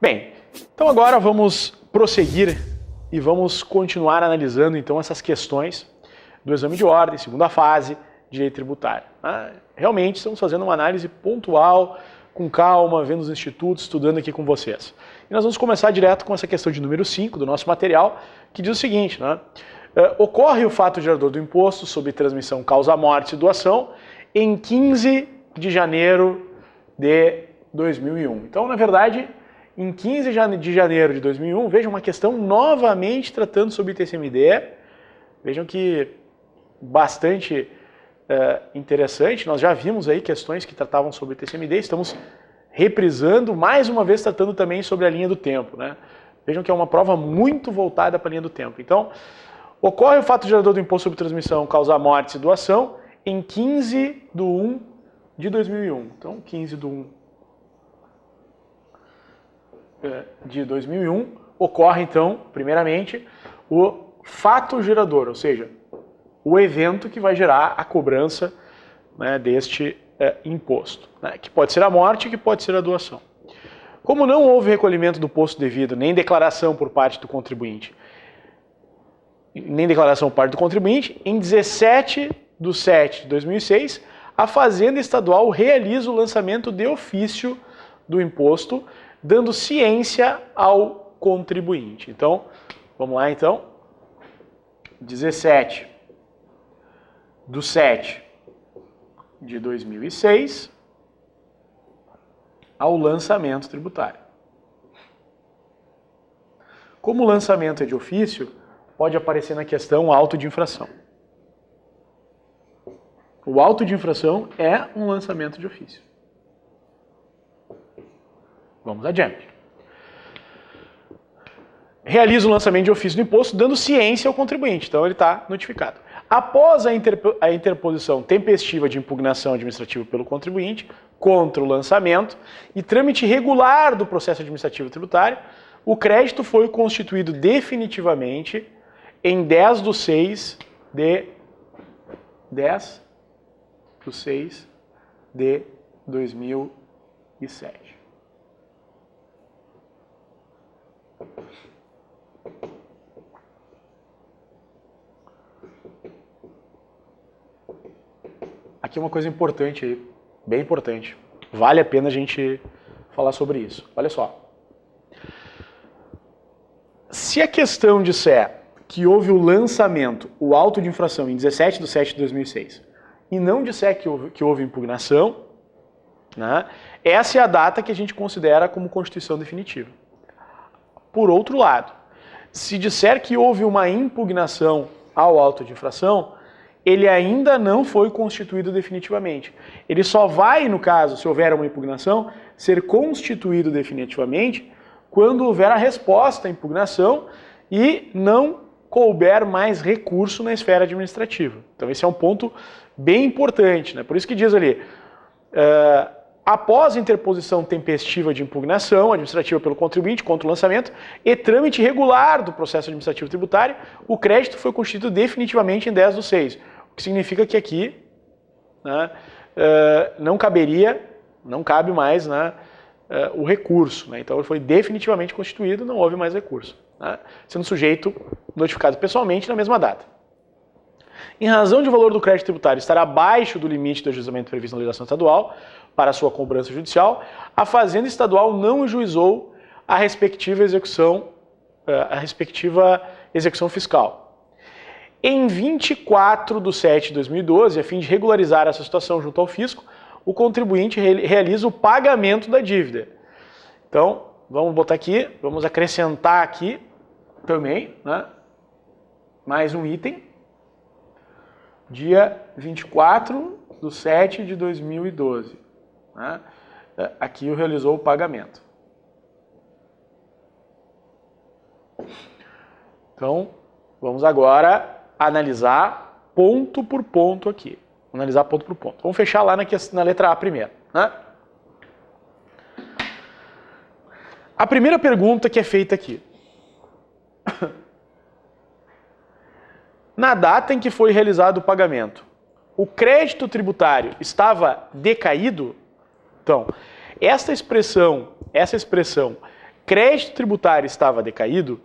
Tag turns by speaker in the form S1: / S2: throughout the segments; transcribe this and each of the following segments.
S1: Bem, então agora vamos prosseguir e vamos continuar analisando então essas questões do exame de ordem, segunda fase, direito tributário. Realmente estamos fazendo uma análise pontual, com calma, vendo os institutos, estudando aqui com vocês. E nós vamos começar direto com essa questão de número 5 do nosso material, que diz o seguinte, ocorre o fato gerador do imposto sobre transmissão, causa-morte e doação em 15 de janeiro de 2001. Então, na verdade, em 15 de janeiro de 2001, vejam uma questão novamente tratando sobre ITCMD. Vejam que bastante interessante, nós já vimos aí questões que tratavam sobre ITCMD, estamos reprisando, mais uma vez tratando também sobre a linha do tempo. Vejam que é uma prova muito voltada para a linha do tempo. Então, ocorre o fato gerador do imposto sobre transmissão, causa-morte e doação em 15/1 de 2001. Então, 15/1 de 2001, ocorre então, primeiramente, o fato gerador, ou seja, o evento que vai gerar a cobrança deste imposto, que pode ser a morte, que pode ser a doação. Como não houve recolhimento do posto devido, nem declaração por parte do contribuinte, em 17/7/2006, a Fazenda Estadual realiza o lançamento de ofício do imposto, dando ciência ao contribuinte. Então, vamos lá então. 17/7/2006 ao lançamento tributário. Como o lançamento é de ofício, pode aparecer na questão auto de infração. O auto de infração é um lançamento de ofício. Vamos adiante. Realiza o lançamento de ofício do imposto, dando ciência ao contribuinte. Então, ele está notificado. Após a interposição tempestiva de impugnação administrativa pelo contribuinte contra o lançamento e trâmite regular do processo administrativo tributário, o crédito foi constituído definitivamente em 10/6 de 2007. Aqui é uma coisa importante, bem importante. Vale a pena a gente falar sobre isso. Olha só. Se a questão disser que houve o lançamento, o auto de infração em 17/7/2006, e não disser que houve impugnação, essa é a data que a gente considera como constituição definitiva. Por outro lado, se disser que houve uma impugnação ao auto de infração, ele ainda não foi constituído definitivamente. Ele só vai, no caso, se houver uma impugnação, ser constituído definitivamente quando houver a resposta à impugnação e não couber mais recurso na esfera administrativa. Então esse é um ponto bem importante. Por isso que diz ali, após interposição tempestiva de impugnação administrativa pelo contribuinte contra o lançamento e trâmite regular do processo administrativo tributário, o crédito foi constituído definitivamente em 10/6. O que significa que aqui não cabe mais o recurso. Então ele foi definitivamente constituído, não houve mais recurso. Sendo sujeito notificado pessoalmente na mesma data. Em razão de o valor do crédito tributário estar abaixo do limite do ajuizamento previsto na legislação estadual para sua cobrança judicial, a Fazenda Estadual não ajuizou a respectiva execução fiscal. Em 24/7/2012, a fim de regularizar essa situação junto ao fisco, o contribuinte realiza o pagamento da dívida. Então, vamos botar aqui, vamos acrescentar aqui também, mais um item. Dia 24/7/2012. Aqui realizou o pagamento. Então, vamos agora analisar ponto por ponto aqui. Analisar ponto por ponto. Vamos fechar lá na letra A primeiro. A primeira pergunta que é feita aqui. Na data em que foi realizado o pagamento, o crédito tributário estava decaído? Então, essa expressão crédito tributário estava decaído,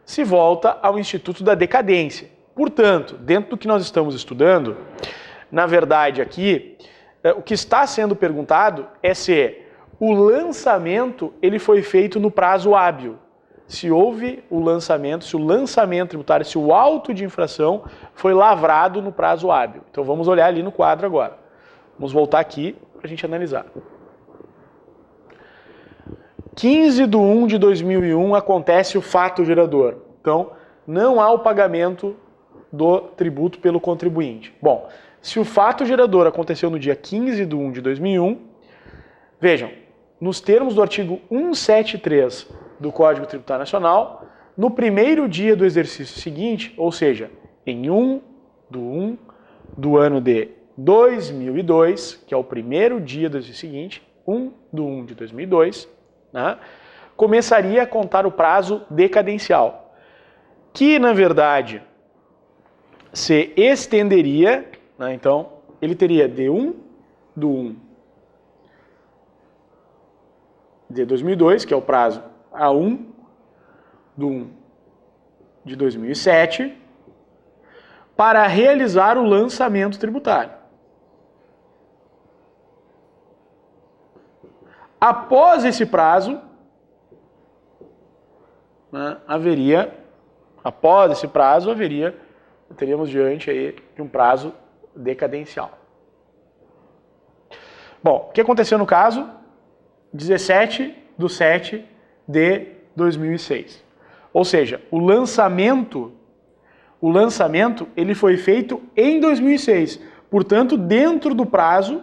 S1: se volta ao Instituto da Decadência. Portanto, dentro do que nós estamos estudando, na verdade aqui, o que está sendo perguntado é se o lançamento ele foi feito no prazo hábil. Se houve o lançamento, se o lançamento tributário, se o auto de infração foi lavrado no prazo hábil. Então vamos olhar ali no quadro agora. Vamos voltar aqui para a gente analisar. 15/1/2001 acontece o fato gerador. Então, não há o pagamento do tributo pelo contribuinte. Bom, se o fato gerador aconteceu no dia 15/1/2001, vejam, nos termos do artigo 173 do Código Tributário Nacional, no primeiro dia do exercício seguinte, ou seja, em 1/1 do ano de 2002, que é o primeiro dia do exercício seguinte, 1/1 de 2002, né, começaria a contar o prazo decadencial, que na verdade se estenderia, né, então ele teria de 1/1 de 2002, que é o prazo a 1/1 de 2007, para realizar o lançamento tributário. Após esse prazo, né, teríamos diante aí de um prazo decadencial. Bom, o que aconteceu no caso? 17/7/2006. Ou seja, o lançamento ele foi feito em 2006, portanto, dentro do prazo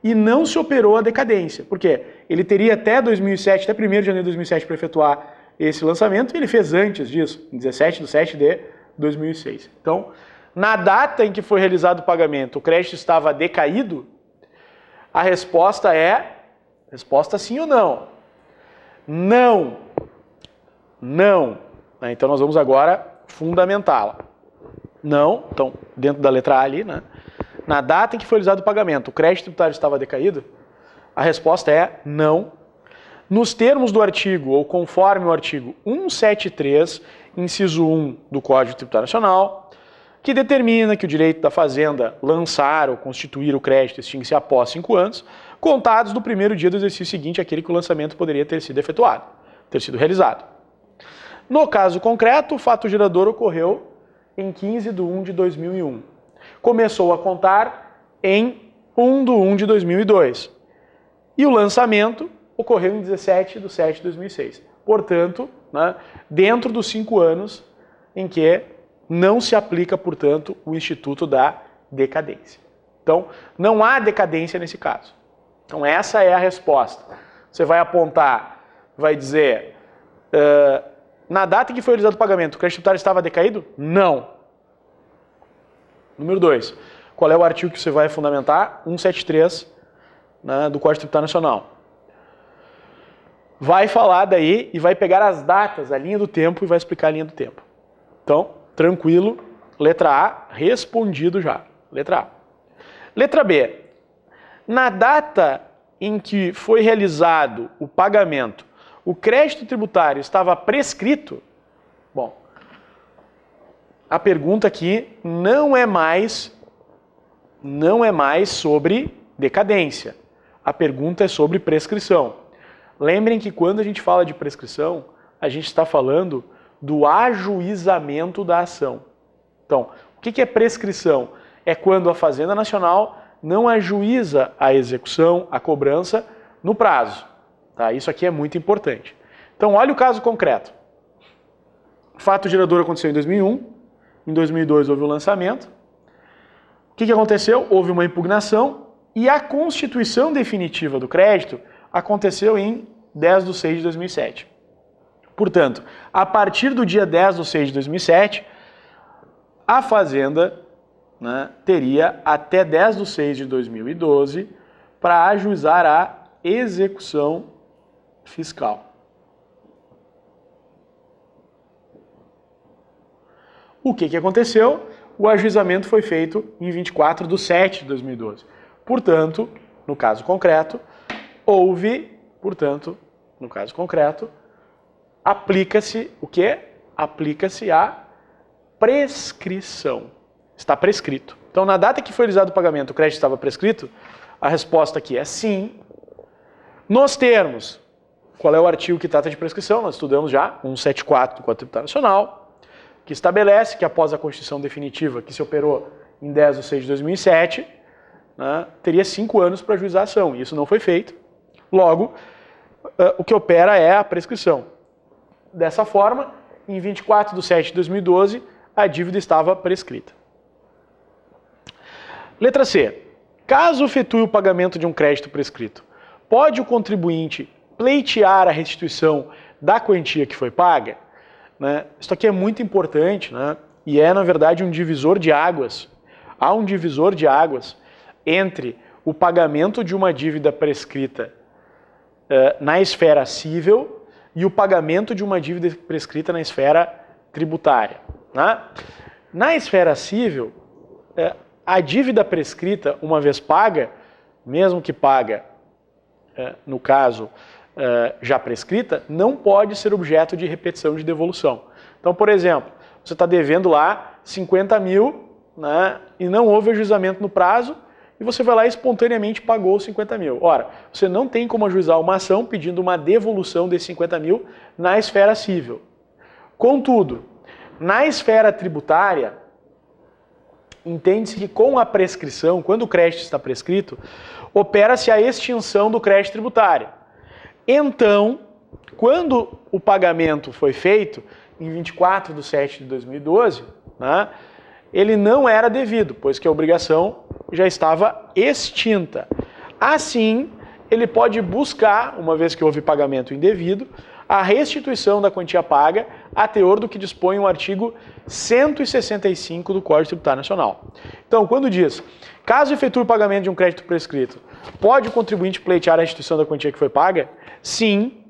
S1: e não se operou a decadência. Por quê? Ele teria até 2007, até 1º de janeiro de 2007 para efetuar esse lançamento, e ele fez antes disso, em 17/7/2006. Então, na data em que foi realizado o pagamento, o crédito estava decaído, a resposta é... Resposta sim ou não? Não. Não. Então nós vamos agora fundamentá-la. Não. Então, dentro da letra A ali, né? Na data em que foi realizado o pagamento, o crédito tributário estava decaído? A resposta é não. Nos termos do artigo, ou conforme o artigo 173, inciso 1 do Código Tributário Nacional, que determina que o direito da Fazenda lançar ou constituir o crédito extingue-se após 5 anos, contados do primeiro dia do exercício seguinte, aquele que o lançamento poderia ter sido efetuado, ter sido realizado. No caso concreto, o fato gerador ocorreu em 15/1/2001. Começou a contar em 1/1/2002. E o lançamento ocorreu em 17/7/2006. Portanto, né, dentro dos 5 anos em que não se aplica, portanto, o Instituto da Decadência. Então, não há decadência nesse caso. Então, essa é a resposta. Você vai apontar, vai dizer, na data em que foi realizado o pagamento, o crédito tributário estava decaído? Não. Número 2. Qual é o artigo que você vai fundamentar? 173, né, do Código Tributário Nacional. Vai falar daí e vai pegar as datas, a linha do tempo, e vai explicar a linha do tempo. Então, tranquilo, letra A, respondido já. Letra A. Letra B. Na data em que foi realizado o pagamento, o crédito tributário estava prescrito? Bom, a pergunta aqui não é mais sobre decadência. A pergunta é sobre prescrição. Lembrem que quando a gente fala de prescrição, a gente está falando do ajuizamento da ação. Então, o que é prescrição? É quando a Fazenda Nacional não ajuiza a execução, a cobrança, no prazo. Tá? Isso aqui é muito importante. Então, olha o caso concreto. O fato gerador aconteceu em 2001, em 2002 houve o lançamento. O que aconteceu? Houve uma impugnação e a constituição definitiva do crédito aconteceu em 10/6/2007. Portanto, a partir do dia 10/6/2007, a Fazenda, né, teria até 10/6/2012 para ajuizar a execução fiscal. O que aconteceu? O ajuizamento foi feito em 24/7/2012. Portanto, no caso concreto, houve, aplica-se o quê? Aplica-se a prescrição. Está prescrito. Então, na data que foi realizado o pagamento, o crédito estava prescrito? A resposta aqui é sim. Nos termos, qual é o artigo que trata de prescrição? Nós estudamos já, 174 do Código Tributário Nacional, que estabelece que após a Constituição definitiva, que se operou em 10/6/2007, né, teria 5 anos para ajuizar a ação. Isso não foi feito. Logo, o que opera é a prescrição. Dessa forma, em 24/7/2012, a dívida estava prescrita. Letra C. Caso efetue o pagamento de um crédito prescrito, pode o contribuinte pleitear a restituição da quantia que foi paga? Né? Isso aqui é muito importante, né? E é, na verdade, um divisor de águas. Há um divisor de águas entre o pagamento de uma dívida prescrita na esfera civil e o pagamento de uma dívida prescrita na esfera tributária. Né? Na esfera civil, a dívida prescrita, uma vez paga, mesmo que paga, no caso, já prescrita, não pode ser objeto de repetição de devolução. Então, por exemplo, você está devendo lá 50 mil, né, e não houve ajuizamento no prazo, e você vai lá e espontaneamente pagou os 50 mil. Ora, você não tem como ajuizar uma ação pedindo uma devolução desses 50 mil na esfera civil. Contudo, na esfera tributária, entende-se que com a prescrição, quando o crédito está prescrito, opera-se a extinção do crédito tributário. Então, quando o pagamento foi feito, em 24/7/2012, né, ele não era devido, pois que a obrigação já estava extinta. Assim, ele pode buscar, uma vez que houve pagamento indevido, a restituição da quantia paga a teor do que dispõe o artigo 165 do Código Tributário Nacional. Então, quando diz, caso efetue o pagamento de um crédito prescrito, pode o contribuinte pleitear a restituição da quantia que foi paga? Sim,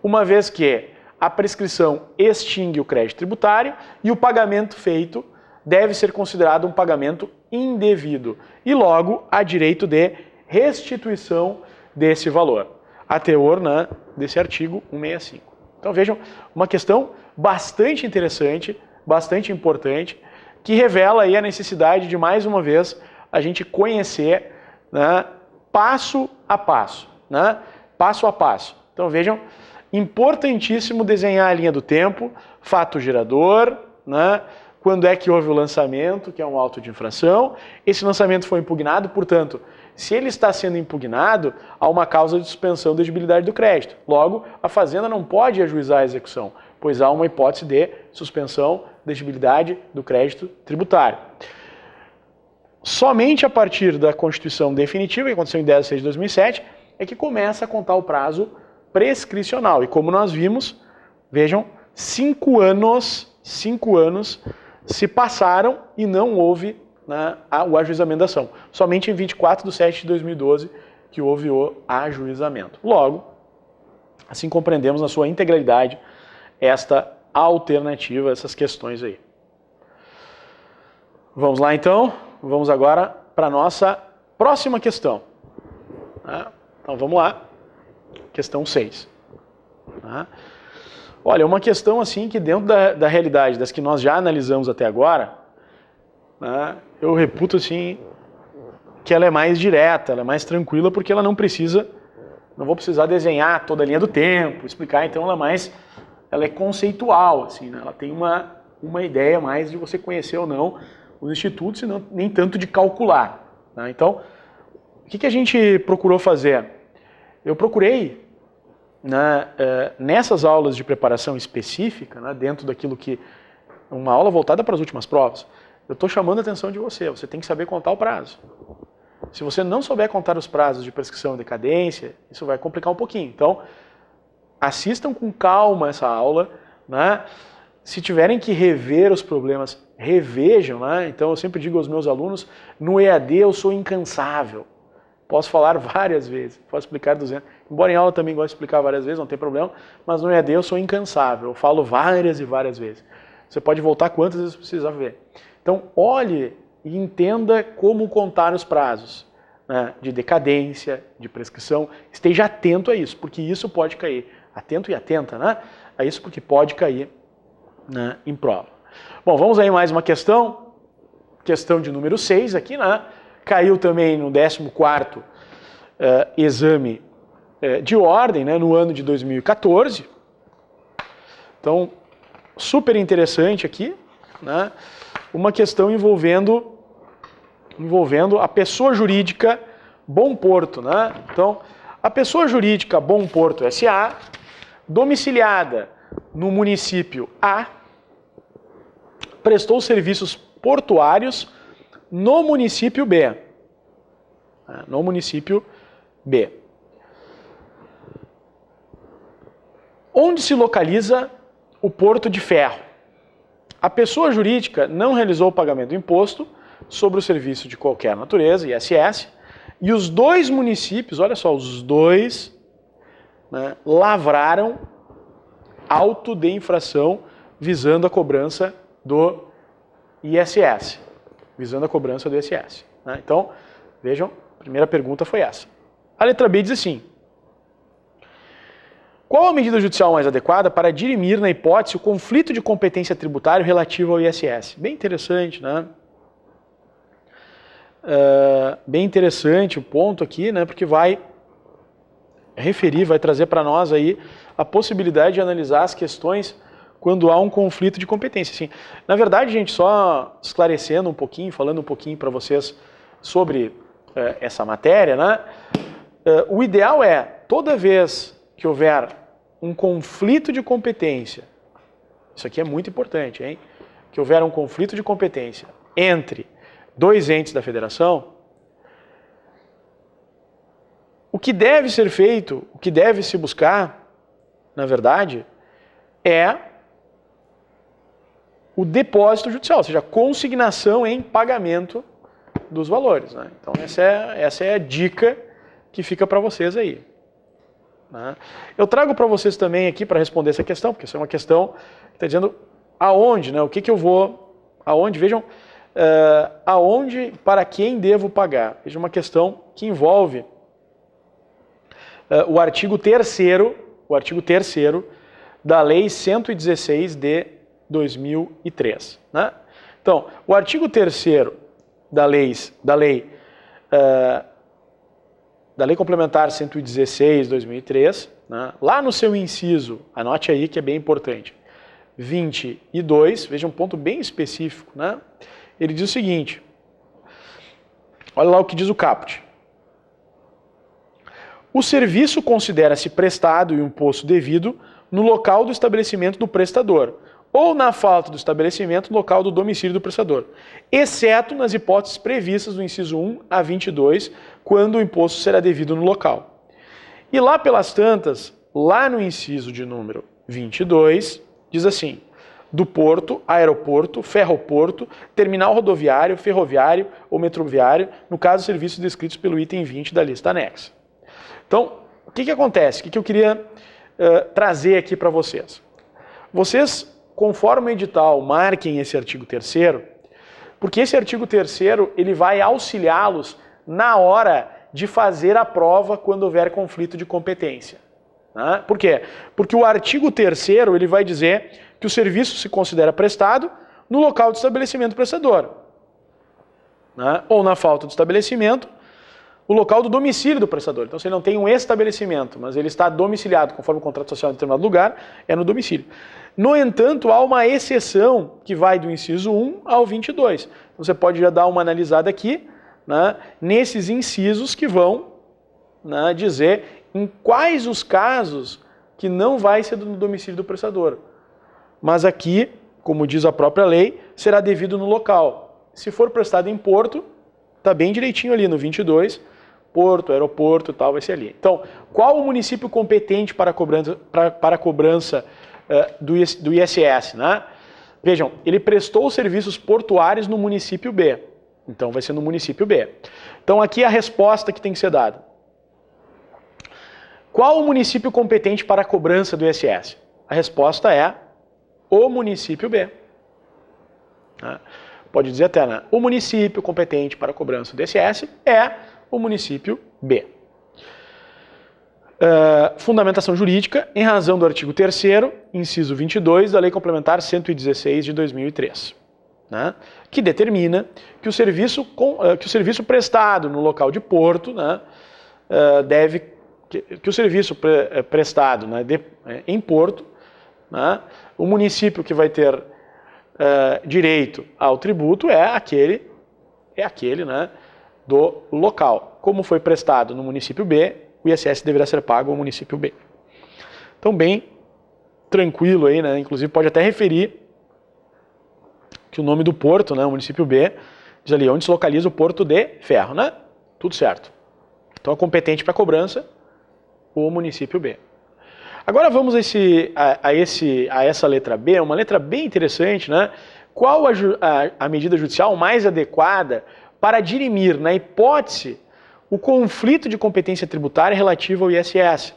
S1: uma vez que a prescrição extingue o crédito tributário e o pagamento feito deve ser considerado um pagamento indevido e logo há direito de restituição desse valor, a teor, né, desse artigo 165. Então vejam, uma questão bastante interessante, bastante importante, que revela aí a necessidade de, mais uma vez, a gente conhecer, né, passo a passo, né, passo a passo. Então vejam, importantíssimo desenhar a linha do tempo, fato gerador, né, quando é que houve o lançamento, que é um auto de infração. Esse lançamento foi impugnado, portanto, se ele está sendo impugnado, há uma causa de suspensão da exigibilidade do crédito. Logo, a Fazenda não pode ajuizar a execução, pois há uma hipótese de suspensão da exigibilidade do crédito tributário. Somente a partir da Constituição definitiva, que aconteceu em 10/6/2007, é que começa a contar o prazo prescricional. E como nós vimos, vejam, 5 anos se passaram e não houve, né, o ajuizamento da ação. Somente em 24/7/2012 que houve o ajuizamento. Logo, assim compreendemos na sua integralidade esta alternativa, essas questões aí. Vamos lá então, vamos agora para a nossa próxima questão. Então vamos lá, questão 6. Olha, uma questão assim que dentro da realidade das que nós já analisamos até agora, né, eu reputo assim que ela é mais direta, ela é mais tranquila, porque ela não vou precisar desenhar toda a linha do tempo, explicar, então ela é conceitual, assim, né, ela tem uma ideia mais de você conhecer ou não os institutos e nem tanto de calcular. Né? Então, o que a gente procurou fazer? Eu procurei, né, nessas aulas de preparação específica, né, dentro daquilo que... uma aula voltada para as últimas provas, eu estou chamando a atenção de você tem que saber contar o prazo. Se você não souber contar os prazos de prescrição e decadência, isso vai complicar um pouquinho. Então, assistam com calma essa aula, né? Se tiverem que rever os problemas, revejam, né? Então eu sempre digo aos meus alunos, no EAD eu sou incansável. Posso falar várias vezes, posso explicar 200. Embora em aula eu também gosto de explicar várias vezes, não tem problema, mas no EAD eu sou incansável, eu falo várias e várias vezes. Você pode voltar quantas vezes precisar ver. Então olhe e entenda como contar os prazos, né, de decadência, de prescrição. Esteja atento a isso, porque isso pode cair. Atento e atenta, né? a isso porque pode cair, né, em prova. Bom, vamos aí mais uma questão de número 6 aqui, né? Caiu também no 14º exame de ordem, né, no ano de 2014. Então, super interessante aqui, né? Uma questão envolvendo a pessoa jurídica Bom Porto, né? Então, a pessoa jurídica Bom Porto S.A., domiciliada no município A, prestou serviços portuários no município B. No município B. Onde se localiza o Porto de Ferro? A pessoa jurídica não realizou o pagamento do imposto sobre o serviço de qualquer natureza, ISS, e os dois municípios, olha só, os dois, né, lavraram auto de infração visando a cobrança do ISS. Visando a cobrança do ISS. Né? Então, vejam, a primeira pergunta foi essa. A letra B diz assim: qual a medida judicial mais adequada para dirimir, na hipótese, o conflito de competência tributária relativo ao ISS? Bem interessante, né? Bem interessante o ponto aqui, né? Porque vai trazer para nós aí a possibilidade de analisar as questões quando há um conflito de competência. Assim, na verdade, gente, só esclarecendo um pouquinho, falando um pouquinho para vocês sobre essa matéria, né? O ideal é, toda vez que houver um conflito de competência, isso aqui é muito importante, hein? Que houver um conflito de competência entre dois entes da federação, o que deve ser feito, o que deve se buscar, na verdade, é o depósito judicial, ou seja, a consignação em pagamento dos valores. Né? Então essa é a dica que fica para vocês aí. Né? Eu trago para vocês também aqui para responder essa questão, porque essa é uma questão que está dizendo aonde, né? O que eu vou, aonde, vejam, aonde, para quem devo pagar. Veja uma questão que envolve o artigo 3º da Lei 116 de 2003. Né? Então, o artigo 3º da Lei Complementar 116 de 2003, né? Lá no seu inciso, anote aí que é bem importante, 22, veja um ponto bem específico, né? Ele diz o seguinte, olha lá o que diz o caput. O serviço considera-se prestado e o imposto devido no local do estabelecimento do prestador, ou na falta do estabelecimento no local do domicílio do prestador, exceto nas hipóteses previstas no inciso 1 a 22, quando o imposto será devido no local. E lá pelas tantas, lá no inciso de número 22, diz assim, do porto, aeroporto, ferroporto, terminal rodoviário, ferroviário ou metroviário, no caso, serviços descritos pelo item 20 da lista anexa. Então, o que acontece? O que eu queria trazer aqui para vocês? Vocês, conforme o edital, marquem esse artigo 3º, porque esse artigo 3º ele vai auxiliá-los na hora de fazer a prova quando houver conflito de competência. Né? Por quê? Porque o artigo 3º ele vai dizer que o serviço se considera prestado no local de estabelecimento do prestador. Né? Ou na falta de estabelecimento, o local do domicílio do prestador. Então, se ele não tem um estabelecimento, mas ele está domiciliado conforme o contrato social em determinado lugar, é no domicílio. No entanto, há uma exceção que vai do inciso 1 ao 22. Então, você pode já dar uma analisada aqui, né, nesses incisos que vão, né, dizer em quais os casos que não vai ser no domicílio do prestador. Mas aqui, como diz a própria lei, será devido no local. Se for prestado em Porto, está bem direitinho ali no 22, Porto, aeroporto e tal, vai ser ali. Então, qual o município competente para a cobrança do ISS? Né? Vejam, ele prestou serviços portuários no município B. Então, vai ser no município B. Então, aqui a resposta que tem que ser dada. Qual o município competente para a cobrança do ISS? A resposta é o município B. Né? Pode dizer até, né? O município competente para a cobrança do ISS é o município B. Fundamentação jurídica em razão do artigo 3º, inciso 22 da Lei Complementar 116 de 2003, né, que determina que o serviço prestado no local de porto, né, que o serviço prestado, né, em porto, né, o município que vai ter direito ao tributo é aquele, né, do local. Como foi prestado no município B, o ISS deverá ser pago ao município B. Então, bem tranquilo aí, né? Inclusive pode até referir que o nome do porto, né, o município B, diz ali onde se localiza o Porto de Ferro, né? Tudo certo. Então, é competente para cobrança o município B. Agora vamos a essa letra B, uma letra bem interessante, né? Qual a medida judicial mais adequada para dirimir, na hipótese, o conflito de competência tributária relativo ao ISS?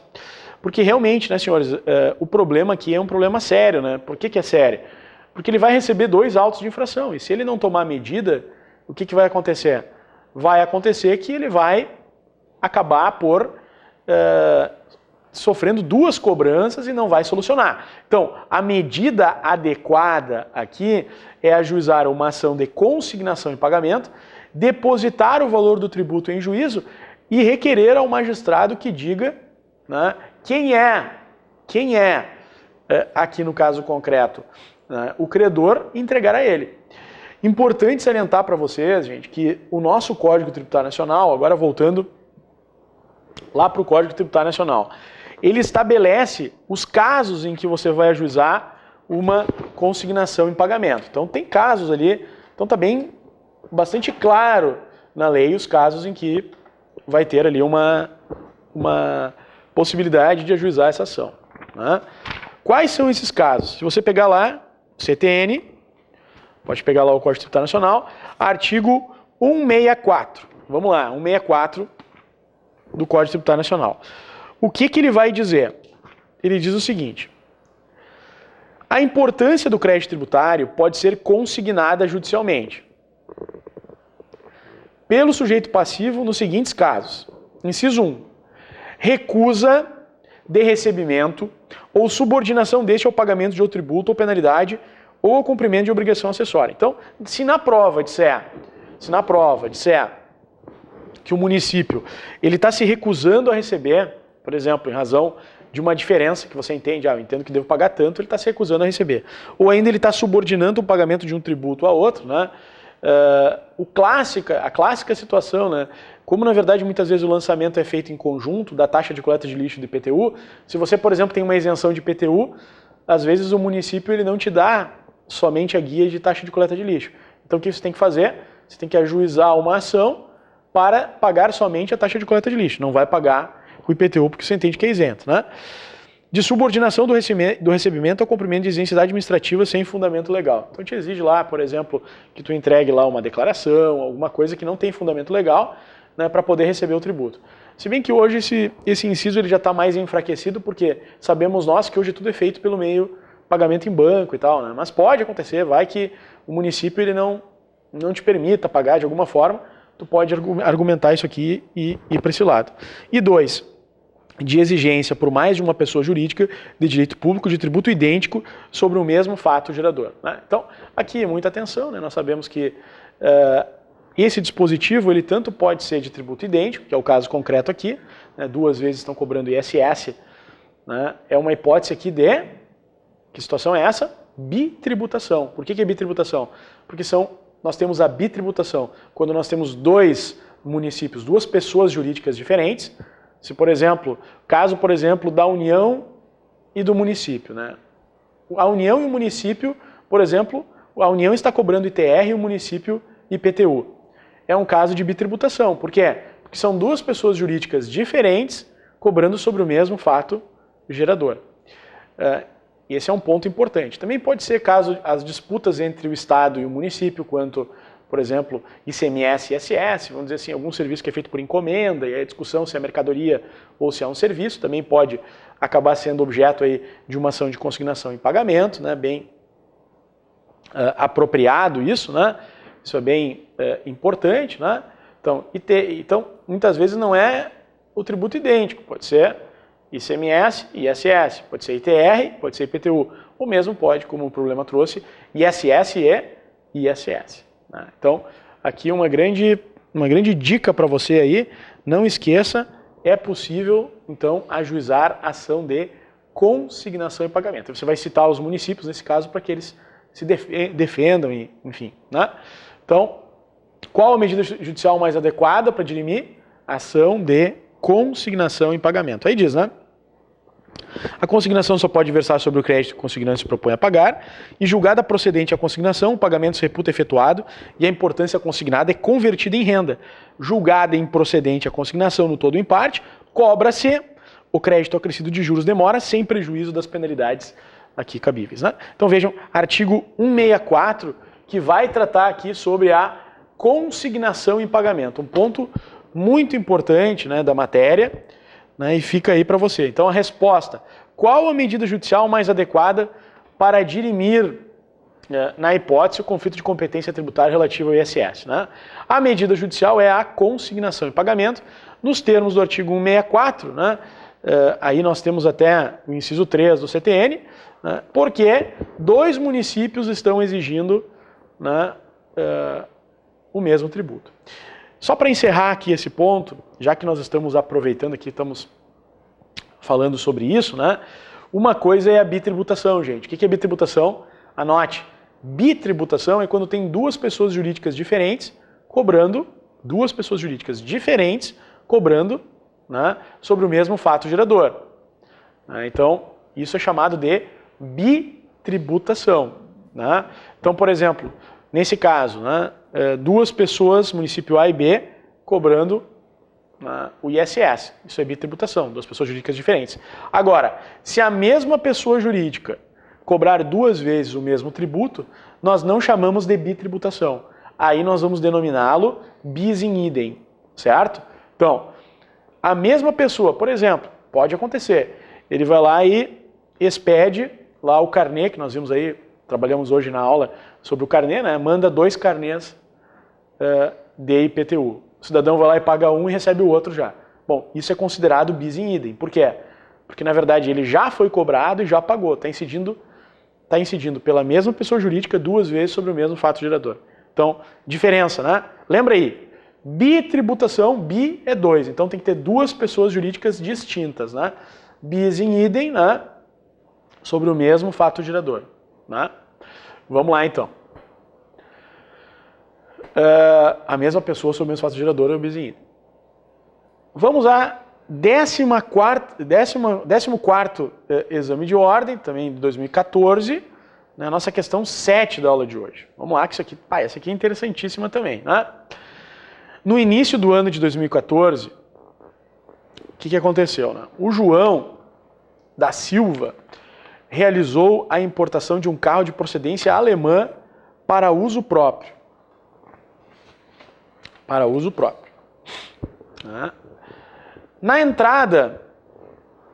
S1: Porque realmente, né, senhores, o problema aqui é um problema sério, né? Por que é sério? Porque ele vai receber 2 autos de infração, e se ele não tomar medida, o que vai acontecer? Vai acontecer que ele vai acabar por sofrendo 2 cobranças e não vai solucionar. Então, a medida adequada aqui é ajuizar uma ação de consignação em pagamento, depositar o valor do tributo em juízo e requerer ao magistrado que diga, né, quem é, aqui no caso concreto, né, o credor, e entregar a ele. Importante salientar para vocês, gente, que o nosso Código Tributário Nacional, agora voltando lá para o Código Tributário Nacional, ele estabelece os casos em que você vai ajuizar uma consignação em pagamento. Então tem casos ali, então está bem bastante claro na lei os casos em que vai ter ali uma possibilidade de ajuizar essa ação, né? Quais são esses casos? Se você pegar lá, CTN, pode pegar lá o Código Tributário Nacional, artigo 164. Vamos lá, 164 do Código Tributário Nacional. O que ele vai dizer? Ele diz o seguinte: a importância do crédito tributário pode ser consignada judicialmente pelo sujeito passivo nos seguintes casos. Inciso 1. Recusa de recebimento ou subordinação deste ao pagamento de outro tributo ou penalidade ou ao cumprimento de obrigação acessória. Então, se na prova disser que o município ele está se recusando a receber, por exemplo, em razão de uma diferença que você entende, eu entendo que devo pagar tanto, ele está se recusando a receber. Ou ainda ele está subordinando o pagamento de um tributo a outro, né? A clássica situação, né? Como na verdade muitas vezes o lançamento é feito em conjunto da taxa de coleta de lixo do IPTU, se você, por exemplo, tem uma isenção de IPTU, às vezes o município ele não te dá somente a guia de taxa de coleta de lixo. Então o que você tem que fazer? Você tem que ajuizar uma ação para pagar somente a taxa de coleta de lixo, não vai pagar o IPTU porque você entende que é isento, né? De subordinação do recebimento ao cumprimento de exigências administrativas sem fundamento legal. Então te exige lá, por exemplo, que tu entregue lá uma declaração, alguma coisa que não tem fundamento legal, né, para poder receber o tributo. Se bem que hoje esse inciso ele já está mais enfraquecido, porque sabemos nós que hoje tudo é feito pelo meio pagamento em banco e tal, né? Mas pode acontecer, vai que o município ele não te permita pagar de alguma forma, tu pode argumentar isso aqui e ir para esse lado. E 2, de exigência por mais de uma pessoa jurídica de direito público de tributo idêntico sobre o mesmo fato gerador, né? Então, aqui muita atenção, né? Nós sabemos que esse dispositivo ele tanto pode ser de tributo idêntico, que é o caso concreto aqui, né? 2 vezes estão cobrando ISS, né? É uma hipótese aqui de, que situação é essa? Bitributação. Por que é bitributação? Porque nós temos a bitributação quando nós temos 2 municípios, 2 pessoas jurídicas diferentes. Se, por exemplo, caso, por exemplo, da União e do município, né? A União e o município, por exemplo, a União está cobrando ITR e o município IPTU. É um caso de bitributação. Por quê? Porque são 2 pessoas jurídicas diferentes cobrando sobre o mesmo fato gerador. Esse é um ponto importante. Também pode ser caso as disputas entre o Estado e o município, quanto, por exemplo, ICMS e ISS, vamos dizer assim, algum serviço que é feito por encomenda, e a discussão se é mercadoria ou se é um serviço, também pode acabar sendo objeto aí de uma ação de consignação em pagamento, né? Bem apropriado isso, né? Isso é bem importante, né? Então, muitas vezes não é o tributo idêntico, pode ser ICMS e ISS, pode ser ITR, pode ser IPTU, ou mesmo pode, como o problema trouxe, ISS e ISS. Né? Então, aqui uma grande dica para você aí, não esqueça, é possível, então, ajuizar ação de consignação e pagamento. Você vai citar os municípios, nesse caso, para que eles se defendam, enfim. Né? Então, qual a medida judicial mais adequada para dirimir? Ação de consignação e pagamento. Aí diz, né? A consignação só pode versar sobre o crédito que o consignante se propõe a pagar e, julgada procedente a consignação, o pagamento se reputa efetuado e a importância consignada é convertida em renda. Julgada improcedente a consignação no todo ou em parte, cobra-se o crédito acrescido de juros demora sem prejuízo das penalidades aqui cabíveis. Né? Então vejam, artigo 164, que vai tratar aqui sobre a consignação em pagamento. Um ponto muito importante, né, da matéria, né, e fica aí para você. Então a resposta, qual a medida judicial mais adequada para dirimir, na hipótese, o conflito de competência tributária relativo ao ISS? Né? A medida judicial é a consignação em pagamento, nos termos do artigo 164, né, aí nós temos até o inciso 3 do CTN, né, porque 2 municípios estão exigindo, né, o mesmo tributo. Só para encerrar aqui esse ponto, já que nós estamos aproveitando aqui, estamos falando sobre isso, né? Uma coisa é a bitributação, gente. O que é bitributação? Anote. Bitributação é quando tem 2 pessoas jurídicas diferentes cobrando, né, sobre o mesmo fato gerador. Então, isso é chamado de bitributação. Né? Então, por exemplo, nesse caso, né, 2 pessoas, município A e B, cobrando o ISS. Isso é bitributação, 2 pessoas jurídicas diferentes. Agora, se a mesma pessoa jurídica cobrar 2 vezes o mesmo tributo, nós não chamamos de bitributação. Aí nós vamos denominá-lo bis in idem, certo? Então, a mesma pessoa, por exemplo, pode acontecer, ele vai lá e expede lá o carnê, que nós vimos aí, trabalhamos hoje na aula sobre o carnê, né? Manda 2 carnês de IPTU. O cidadão vai lá e paga um e recebe o outro já. Bom, isso é considerado bis in idem. Por quê? Porque, na verdade, ele já foi cobrado e já pagou. Está incidindo pela mesma pessoa jurídica 2 vezes sobre o mesmo fato gerador. Então, diferença, né? Lembra aí, bitributação, bi é 2. Então, tem que ter 2 pessoas jurídicas distintas, né? Bis in idem, né? Sobre o mesmo fato gerador. Né? Vamos lá, então. A mesma pessoa sobre o mesmo fato gerador é o bis in idem. Vamos a 14º exame de ordem, também de 2014, na nossa questão 7 da aula de hoje. Vamos lá, que isso aqui, essa aqui é interessantíssima também. Né? No início do ano de 2014, o que aconteceu? Né? O João da Silva realizou a importação de um carro de procedência alemã para uso próprio. Na entrada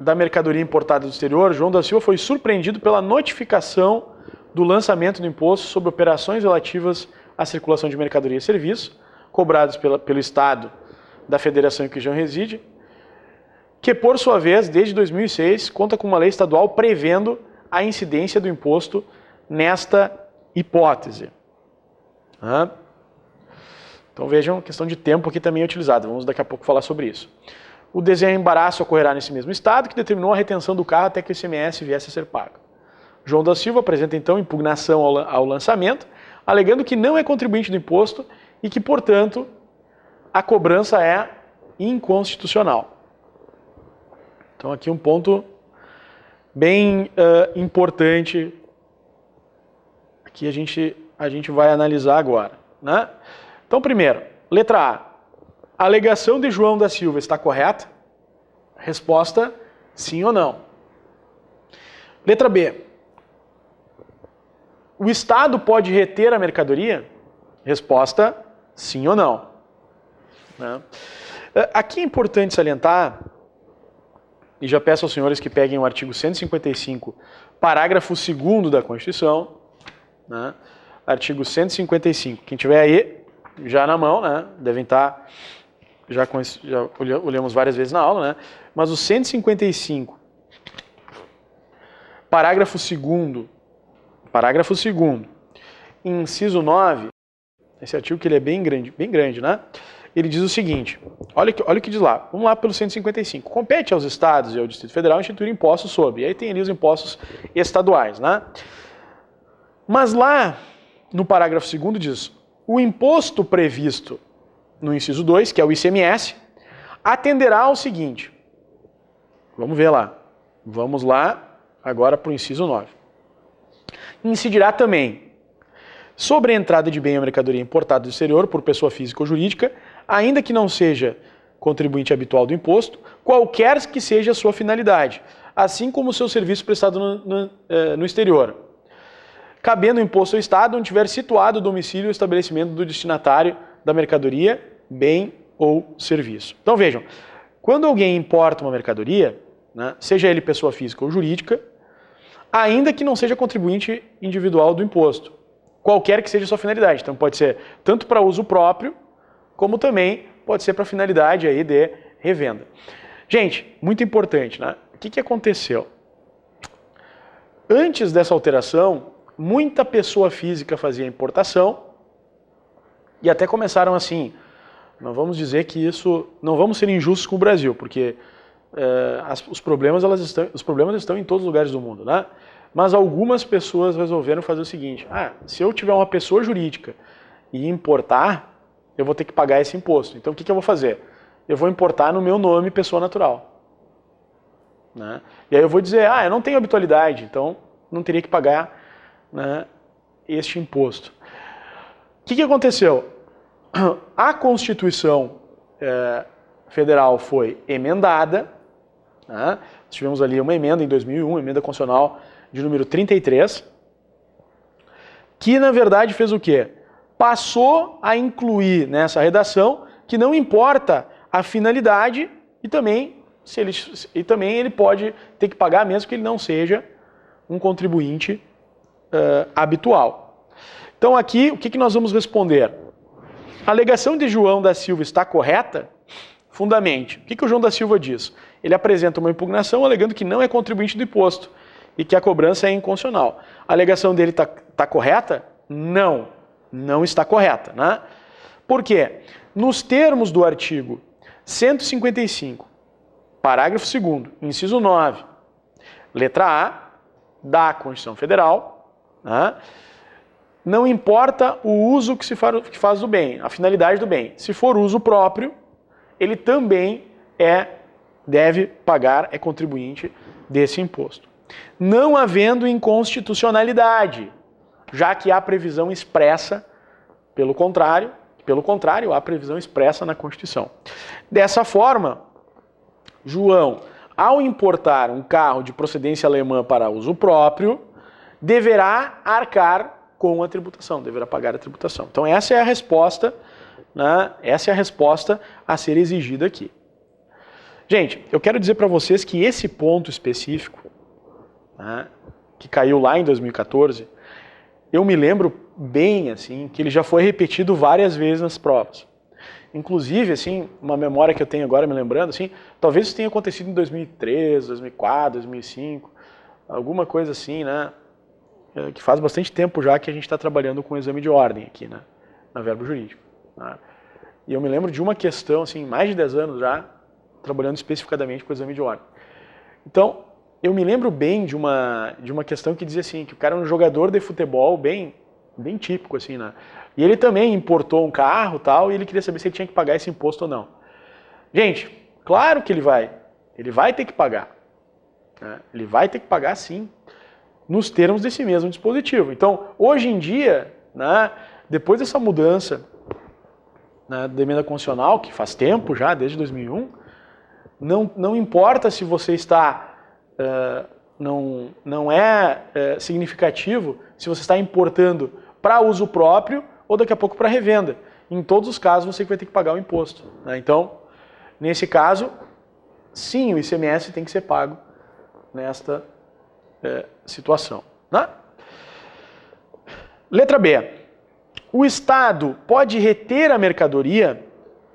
S1: da mercadoria importada do exterior, João da Silva foi surpreendido pela notificação do lançamento do imposto sobre operações relativas à circulação de mercadoria e serviços, cobrados pelo Estado da Federação em que João reside, que, por sua vez, desde 2006, conta com uma lei estadual prevendo a incidência do imposto nesta hipótese. Então vejam, a questão de tempo aqui também é utilizada. Vamos daqui a pouco falar sobre isso. O desembaraço ocorrerá nesse mesmo estado, que determinou a retenção do carro até que o ICMS viesse a ser pago. João da Silva apresenta então impugnação ao lançamento, alegando que não é contribuinte do imposto e que, portanto, a cobrança é inconstitucional. Então aqui um ponto bem importante que a gente vai analisar agora. Né? Então, primeiro, letra A. A alegação de João da Silva está correta? Resposta, sim ou não. Letra B. O Estado pode reter a mercadoria? Resposta, sim ou não. Né? Aqui é importante salientar, e já peço aos senhores que peguem o artigo 155, parágrafo 2º da Constituição, né? Artigo 155. Quem tiver aí, já na mão, né? Devem estar já olhamos várias vezes na aula, né? Mas o 155, parágrafo 2º, inciso 9, esse artigo que ele é bem grande, né? Ele diz o seguinte, olha o que diz lá, vamos lá pelo 155. Compete aos estados e ao Distrito Federal instituir impostos sobre, e aí tem ali os impostos estaduais, né? Mas lá, no parágrafo 2º diz, o imposto previsto no inciso 2, que é o ICMS, atenderá ao seguinte, vamos ver lá, vamos lá agora para o inciso 9. Incidirá também sobre a entrada de bem ou mercadoria importada do exterior por pessoa física ou jurídica, ainda que não seja contribuinte habitual do imposto, qualquer que seja a sua finalidade, assim como o seu serviço prestado no exterior, cabendo o imposto ao Estado onde tiver situado o domicílio ou estabelecimento do destinatário da mercadoria, bem ou serviço. Então vejam, quando alguém importa uma mercadoria, né, seja ele pessoa física ou jurídica, ainda que não seja contribuinte individual do imposto, qualquer que seja a sua finalidade. Então pode ser tanto para uso próprio, como também pode ser para finalidade aí de revenda. Gente, muito importante, né? O que aconteceu? Antes dessa alteração, muita pessoa física fazia importação e até começaram assim, não vamos dizer que isso, não vamos ser injustos com o Brasil, porque os problemas estão em todos os lugares do mundo, né? Mas algumas pessoas resolveram fazer o seguinte, se eu tiver uma pessoa jurídica e importar, eu vou ter que pagar esse imposto. Então o que eu vou fazer? Eu vou importar no meu nome pessoa natural. Né? E aí eu vou dizer, eu não tenho habitualidade, então não teria que pagar, né, este imposto. O que aconteceu? A Constituição Federal foi emendada, né? Tivemos ali uma emenda em 2001, emenda constitucional de número 33, que na verdade fez o quê? Passou a incluir nessa redação que não importa a finalidade e também ele pode ter que pagar mesmo que ele não seja um contribuinte habitual. Então aqui, o que nós vamos responder? A alegação de João da Silva está correta? Fundamente. O que o João da Silva diz? Ele apresenta uma impugnação alegando que não é contribuinte do imposto e que a cobrança é inconstitucional. A alegação dele está correta? Não está correta. Né? Por quê? Nos termos do artigo 155, parágrafo 2º, inciso 9, letra A, da Constituição Federal, né? Não importa o uso que faz do bem, a finalidade do bem. Se for uso próprio, ele também deve pagar, é contribuinte desse imposto. Não havendo inconstitucionalidade, já que há previsão expressa, pelo contrário, há previsão expressa na Constituição. Dessa forma, João, ao importar um carro de procedência alemã para uso próprio, deverá arcar com a tributação, deverá pagar a tributação. Então essa é a resposta, né? Essa é a resposta a ser exigida aqui. Gente, eu quero dizer para vocês que esse ponto específico, né, que caiu lá em 2014, eu me lembro bem assim que ele já foi repetido várias vezes nas provas. Inclusive, assim, uma memória que eu tenho agora me lembrando, assim, talvez isso tenha acontecido em 2003, 2004, 2005, alguma coisa assim, né? Que faz bastante tempo já que a gente está trabalhando com o exame de ordem aqui, né, na verbo jurídico. Né? E eu me lembro de uma questão, assim, mais de 10 anos já, trabalhando especificadamente com o exame de ordem. Então, eu me lembro bem de uma questão que dizia assim, que o cara era um jogador de futebol bem típico, assim, né? E ele também importou um carro tal, e ele queria saber se ele tinha que pagar esse imposto ou não. Gente, claro que ele vai ter que pagar. Né? Ele vai ter que pagar sim, nos termos desse mesmo dispositivo. Então, hoje em dia, né, depois dessa mudança, né, da emenda constitucional, que faz tempo já, desde 2001, não importa se você está, não é significativo se você está importando para uso próprio ou daqui a pouco para revenda. Em todos os casos você vai ter que pagar o imposto. Né? Então, nesse caso, sim, o ICMS tem que ser pago nesta situação. Né? Letra B. O Estado pode reter a mercadoria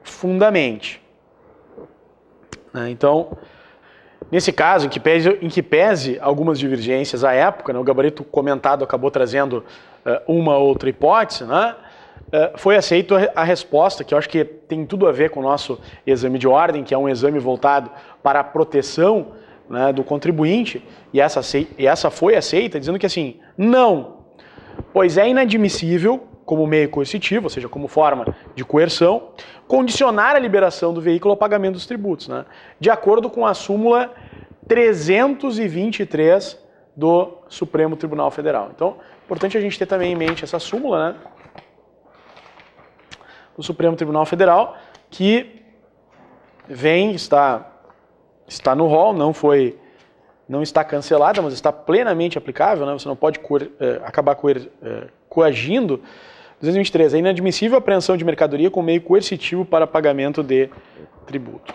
S1: fundamente. Então, nesse caso, em que pese algumas divergências à época, o gabarito comentado acabou trazendo uma outra hipótese, foi aceita a resposta, que eu acho que tem tudo a ver com o nosso exame de ordem, que é um exame voltado para a proteção do contribuinte, e essa foi aceita, dizendo que assim, não, pois é inadmissível, como meio coercitivo, ou seja, como forma de coerção, condicionar a liberação do veículo ao pagamento dos tributos, de acordo com a súmula 323 do Supremo Tribunal Federal. Então, é importante a gente ter também em mente essa súmula, do Supremo Tribunal Federal, que está no rol, não está cancelada, mas está plenamente aplicável, você não pode acabar coagindo. 223, é inadmissível a apreensão de mercadoria com meio coercitivo para pagamento de tributo.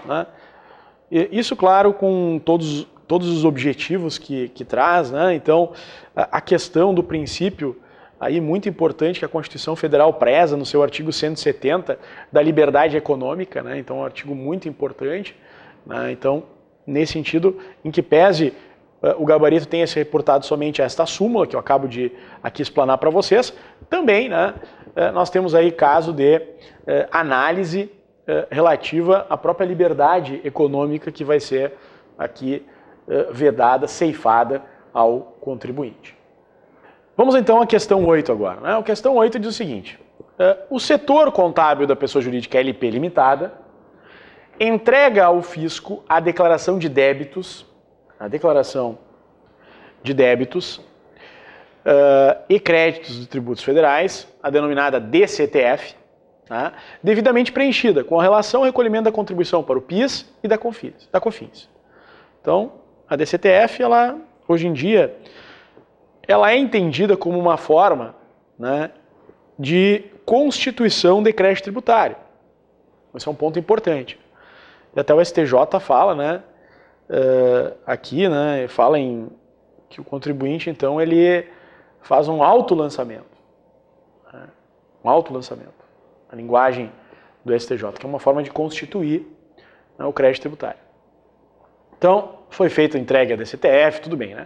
S1: Isso, claro, com todos os objetivos que traz, Então, a questão do princípio aí muito importante que a Constituição Federal preza no seu artigo 170 da liberdade econômica, Então, é um artigo muito importante, Então, nesse sentido, em que pese o gabarito tenha se reportado somente a esta súmula, que eu acabo de aqui explanar para vocês, também nós temos aí caso de análise relativa à própria liberdade econômica que vai ser aqui vedada, ceifada ao contribuinte. Vamos então à questão 8 agora. A questão 8 diz o seguinte, o setor contábil da pessoa jurídica LP limitada entrega ao fisco a declaração de débitos, e créditos de tributos federais, a denominada DCTF, devidamente preenchida, com a relação ao recolhimento da contribuição para o PIS e da COFINS. Então, a DCTF, hoje em dia, ela é entendida como uma forma de constituição de crédito tributário. Esse é um ponto importante. E até o STJ fala, aqui, fala que o contribuinte, então, ele faz um autolançamento. A linguagem do STJ, que é uma forma de constituir o crédito tributário. Então, foi feita a entrega da DCTF, tudo bem,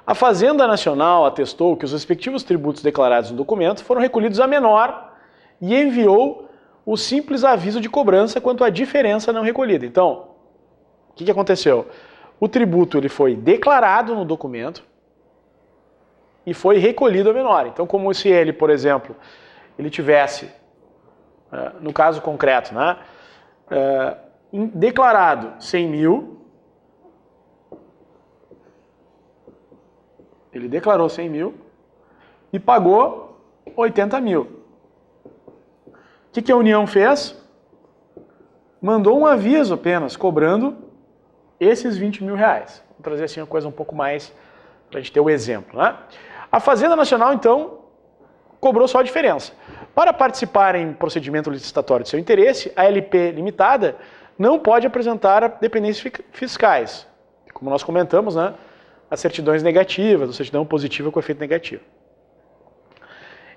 S1: A Fazenda Nacional atestou que os respectivos tributos declarados no documento foram recolhidos a menor e enviou o simples aviso de cobrança quanto à diferença não recolhida. Então, o que aconteceu? O tributo ele foi declarado no documento e foi recolhido a menor. Então, como se ele, por exemplo, ele tivesse, no caso concreto, declarado 100 mil, ele declarou 100 mil e pagou 80 mil. O que a União fez? Mandou um aviso apenas, cobrando esses 20 mil reais. Vou trazer assim uma coisa um pouco mais, para a gente ter o exemplo. A Fazenda Nacional, então, cobrou só a diferença. Para participar em procedimento licitatório de seu interesse, a LP limitada não pode apresentar dependências fiscais. Como nós comentamos, as certidões negativas, a certidão positiva com efeito negativo.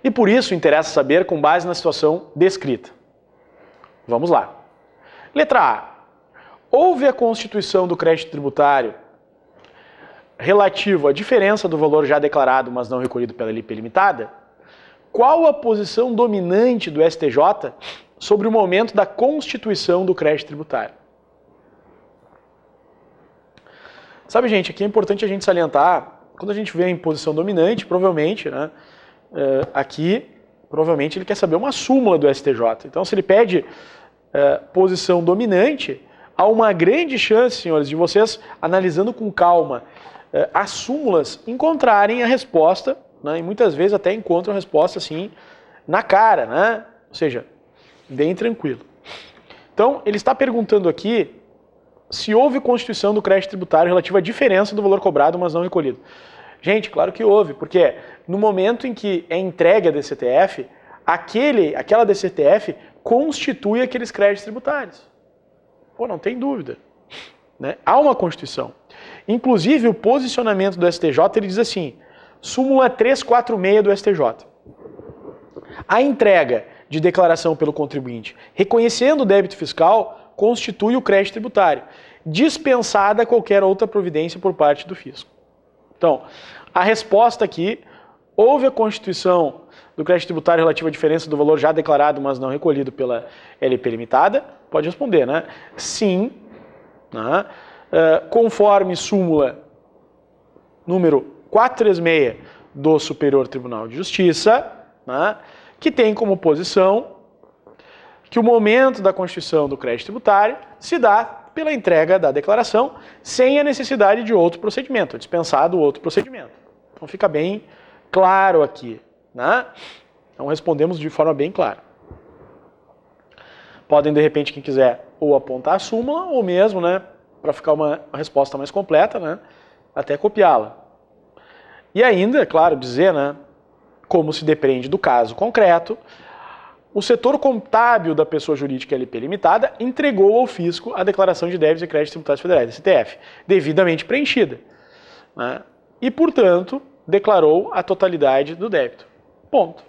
S1: E por isso interessa saber com base na situação descrita. Vamos lá. Letra A. Houve a constituição do crédito tributário relativo à diferença do valor já declarado, mas não recolhido pela LP limitada? Qual a posição dominante do STJ sobre o momento da constituição do crédito tributário? Sabe, gente, aqui é importante a gente salientar, quando a gente vê em posição dominante, provavelmente, aqui, provavelmente ele quer saber uma súmula do STJ. Então, se ele pede posição dominante, há uma grande chance, senhores, de vocês, analisando com calma as súmulas, encontrarem a resposta, e muitas vezes até encontram a resposta assim, na cara, ou seja, bem tranquilo. Então, ele está perguntando aqui se houve constituição do crédito tributário relativa à diferença do valor cobrado, mas não recolhido. Gente, claro que houve, porque no momento em que é entregue a DCTF, aquela DCTF constitui aqueles créditos tributários. Não tem dúvida. Há uma Constituição. Inclusive, o posicionamento do STJ, ele diz assim, súmula 346 do STJ. A entrega de declaração pelo contribuinte, reconhecendo o débito fiscal, constitui o crédito tributário, dispensada qualquer outra providência por parte do fisco. Então, a resposta aqui, houve a constituição do crédito tributário relativo à diferença do valor já declarado, mas não recolhido pela LP limitada? Pode responder, né? Sim, né? Conforme súmula número 436 do Superior Tribunal de Justiça, né? Que tem como posição que o momento da constituição do crédito tributário se dá pela entrega da declaração sem a necessidade de outro procedimento, dispensado outro procedimento. Então fica bem claro aqui, né? Então respondemos de forma bem clara. Podem, de repente, quem quiser, ou apontar a súmula, ou mesmo, né, para ficar uma resposta mais completa, né, até copiá-la. E ainda, é claro, dizer, né, como se depende do caso concreto, o setor contábil da pessoa jurídica LP limitada entregou ao fisco a declaração de débitos e créditos tributários federais, STF, devidamente preenchida, né, e, portanto, declarou a totalidade do débito. Ponto.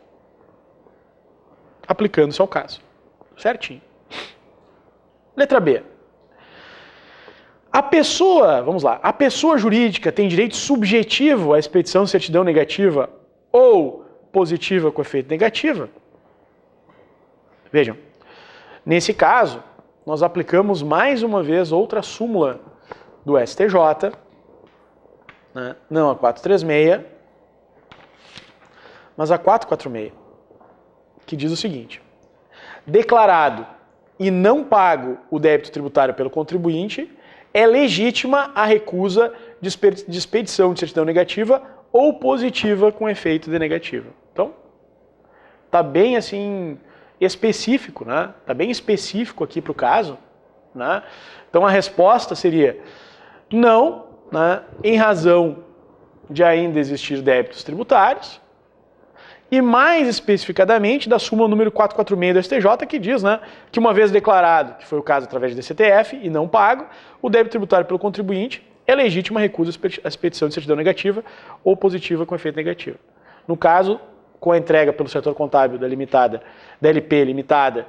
S1: Aplicando-se ao caso. Certinho. Letra B. A pessoa, vamos lá, a pessoa jurídica tem direito subjetivo à expedição de certidão negativa ou positiva com efeito negativa? Vejam, nesse caso, nós aplicamos mais uma vez outra súmula do STJ, né? Não a 436, mas a 446, que diz o seguinte: declarado e não pago o débito tributário pelo contribuinte, é legítima a recusa de expedição de certidão negativa ou positiva com efeito de negativa. Então, tá bem assim específico, né? Tá bem específico aqui para o caso, né? Então a resposta seria não, né, em razão de ainda existir débitos tributários, e mais especificadamente da súmula número 446 do STJ, que diz, né, que uma vez declarado, que foi o caso através do DCTF, e não pago, o débito tributário pelo contribuinte é legítima a recusa à expedição de certidão negativa ou positiva com efeito negativo. No caso, com a entrega pelo setor contábil da LP limitada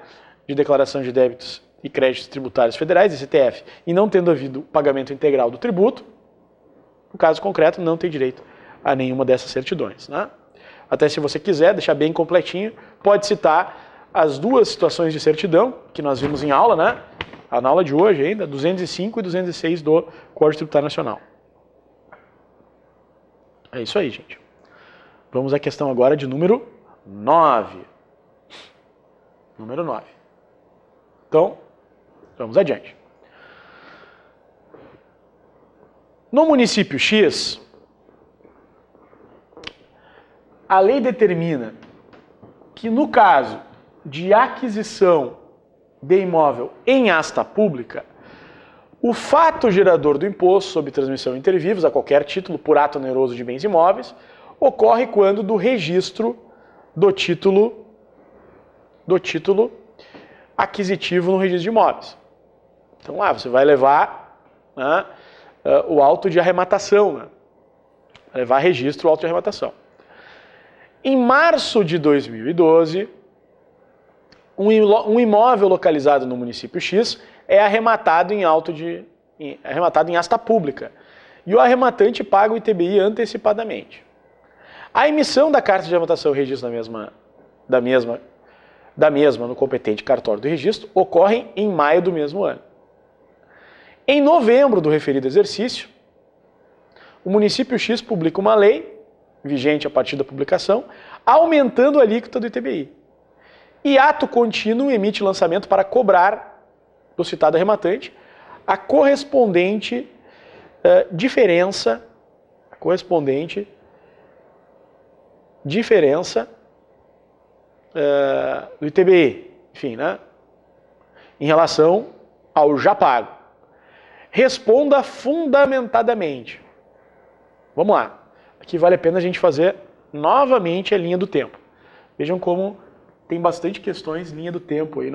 S1: de declaração de débitos e créditos tributários federais, DCTF, e não tendo havido pagamento integral do tributo, no caso concreto, não tem direito a nenhuma dessas certidões, né? Até se você quiser deixar bem completinho, pode citar as duas situações de certidão que nós vimos em aula, né? Na aula de hoje ainda, 205 e 206 do Código Tributário Nacional. É isso aí, gente. Vamos à questão agora de número 9. Número 9. Então, vamos adiante. No município X, a lei determina que no caso de aquisição de imóvel em asta pública, o fato gerador do imposto sobre transmissão inter vivos a qualquer título por ato oneroso de bens imóveis ocorre quando do registro do título aquisitivo no registro de imóveis. Então lá você vai levar, né, o auto de arrematação, né? Vai levar registro o auto de arrematação. Em março de 2012, um imóvel localizado no município X é arrematado em asta pública e o arrematante paga o ITBI antecipadamente. A emissão da carta de arrematação e registro da mesma no competente cartório do registro ocorre em maio do mesmo ano. Em novembro do referido exercício, o município X publica uma lei, vigente a partir da publicação, aumentando a alíquota do ITBI. E ato contínuo emite lançamento para cobrar do citado arrematante a correspondente diferença do ITBI, enfim, né, em relação ao já pago. Responda fundamentadamente. Vamos lá. Aqui vale a pena a gente fazer novamente a linha do tempo. Vejam como tem bastante questões linha do tempo aí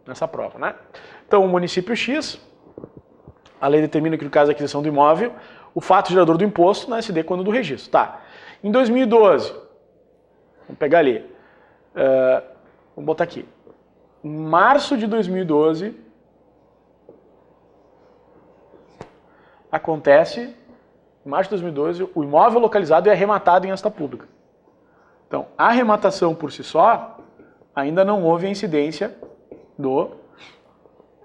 S1: nessa prova, né? Então, o município X, a lei determina que no caso da aquisição do imóvel, o fato gerador do imposto na SD quando do registro. Tá. Em 2012, vamos pegar ali, vamos botar aqui, em março de 2012, acontece, em março de 2012, o imóvel localizado é arrematado em asta pública. Então, a arrematação por si só, ainda não houve a incidência do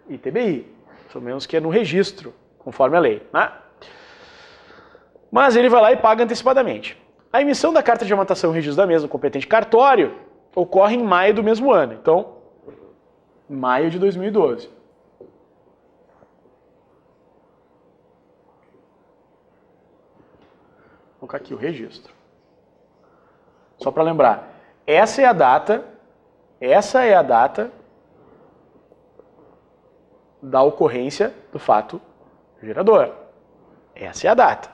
S1: ITBI, pelo menos que é no registro, conforme a lei, né? Mas ele vai lá e paga antecipadamente. A emissão da carta de arrematação e registro da mesma no competente cartório ocorre em maio do mesmo ano. Então, maio de 2012. Vou colocar aqui o registro. Só para lembrar, essa é a data da ocorrência do fato gerador. Essa é a data.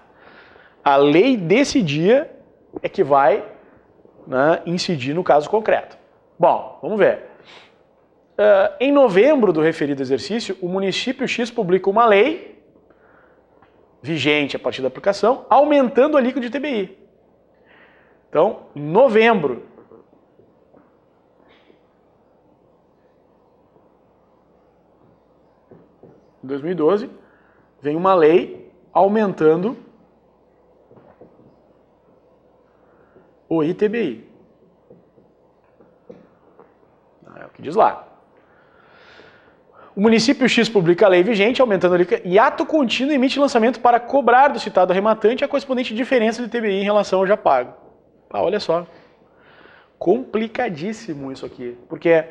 S1: A lei desse dia é que vai, né, incidir no caso concreto. Bom, vamos ver. Em novembro do referido exercício, o município X publica uma lei vigente a partir da aplicação, aumentando a alíquota de ITBI. Então, em novembro de 2012, vem uma lei aumentando o ITBI. É o que diz lá. O município X publica a lei vigente, aumentando a alíquota, e ato contínuo emite lançamento para cobrar do citado arrematante a correspondente diferença de ITBI em relação ao já pago. Ah, olha só. Complicadíssimo isso aqui. Porque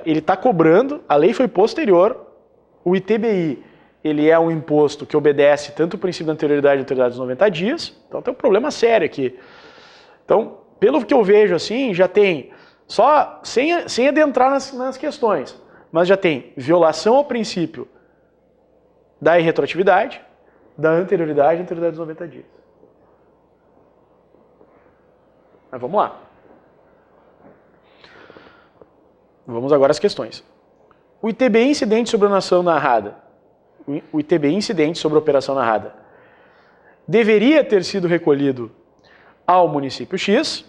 S1: ele está cobrando, a lei foi posterior, o ITBI ele é um imposto que obedece tanto o princípio da anterioridade e anterioridade dos 90 dias, então tem um problema sério aqui. Então, pelo que eu vejo assim, já tem, só sem adentrar nas questões, mas já tem violação ao princípio da irretroatividade, da anterioridade e anterioridade dos 90 dias. Mas vamos lá. Vamos agora às questões. O ITBI incidente sobre a ação narrada, o ITBI incidente sobre a operação narrada, deveria ter sido recolhido ao município X?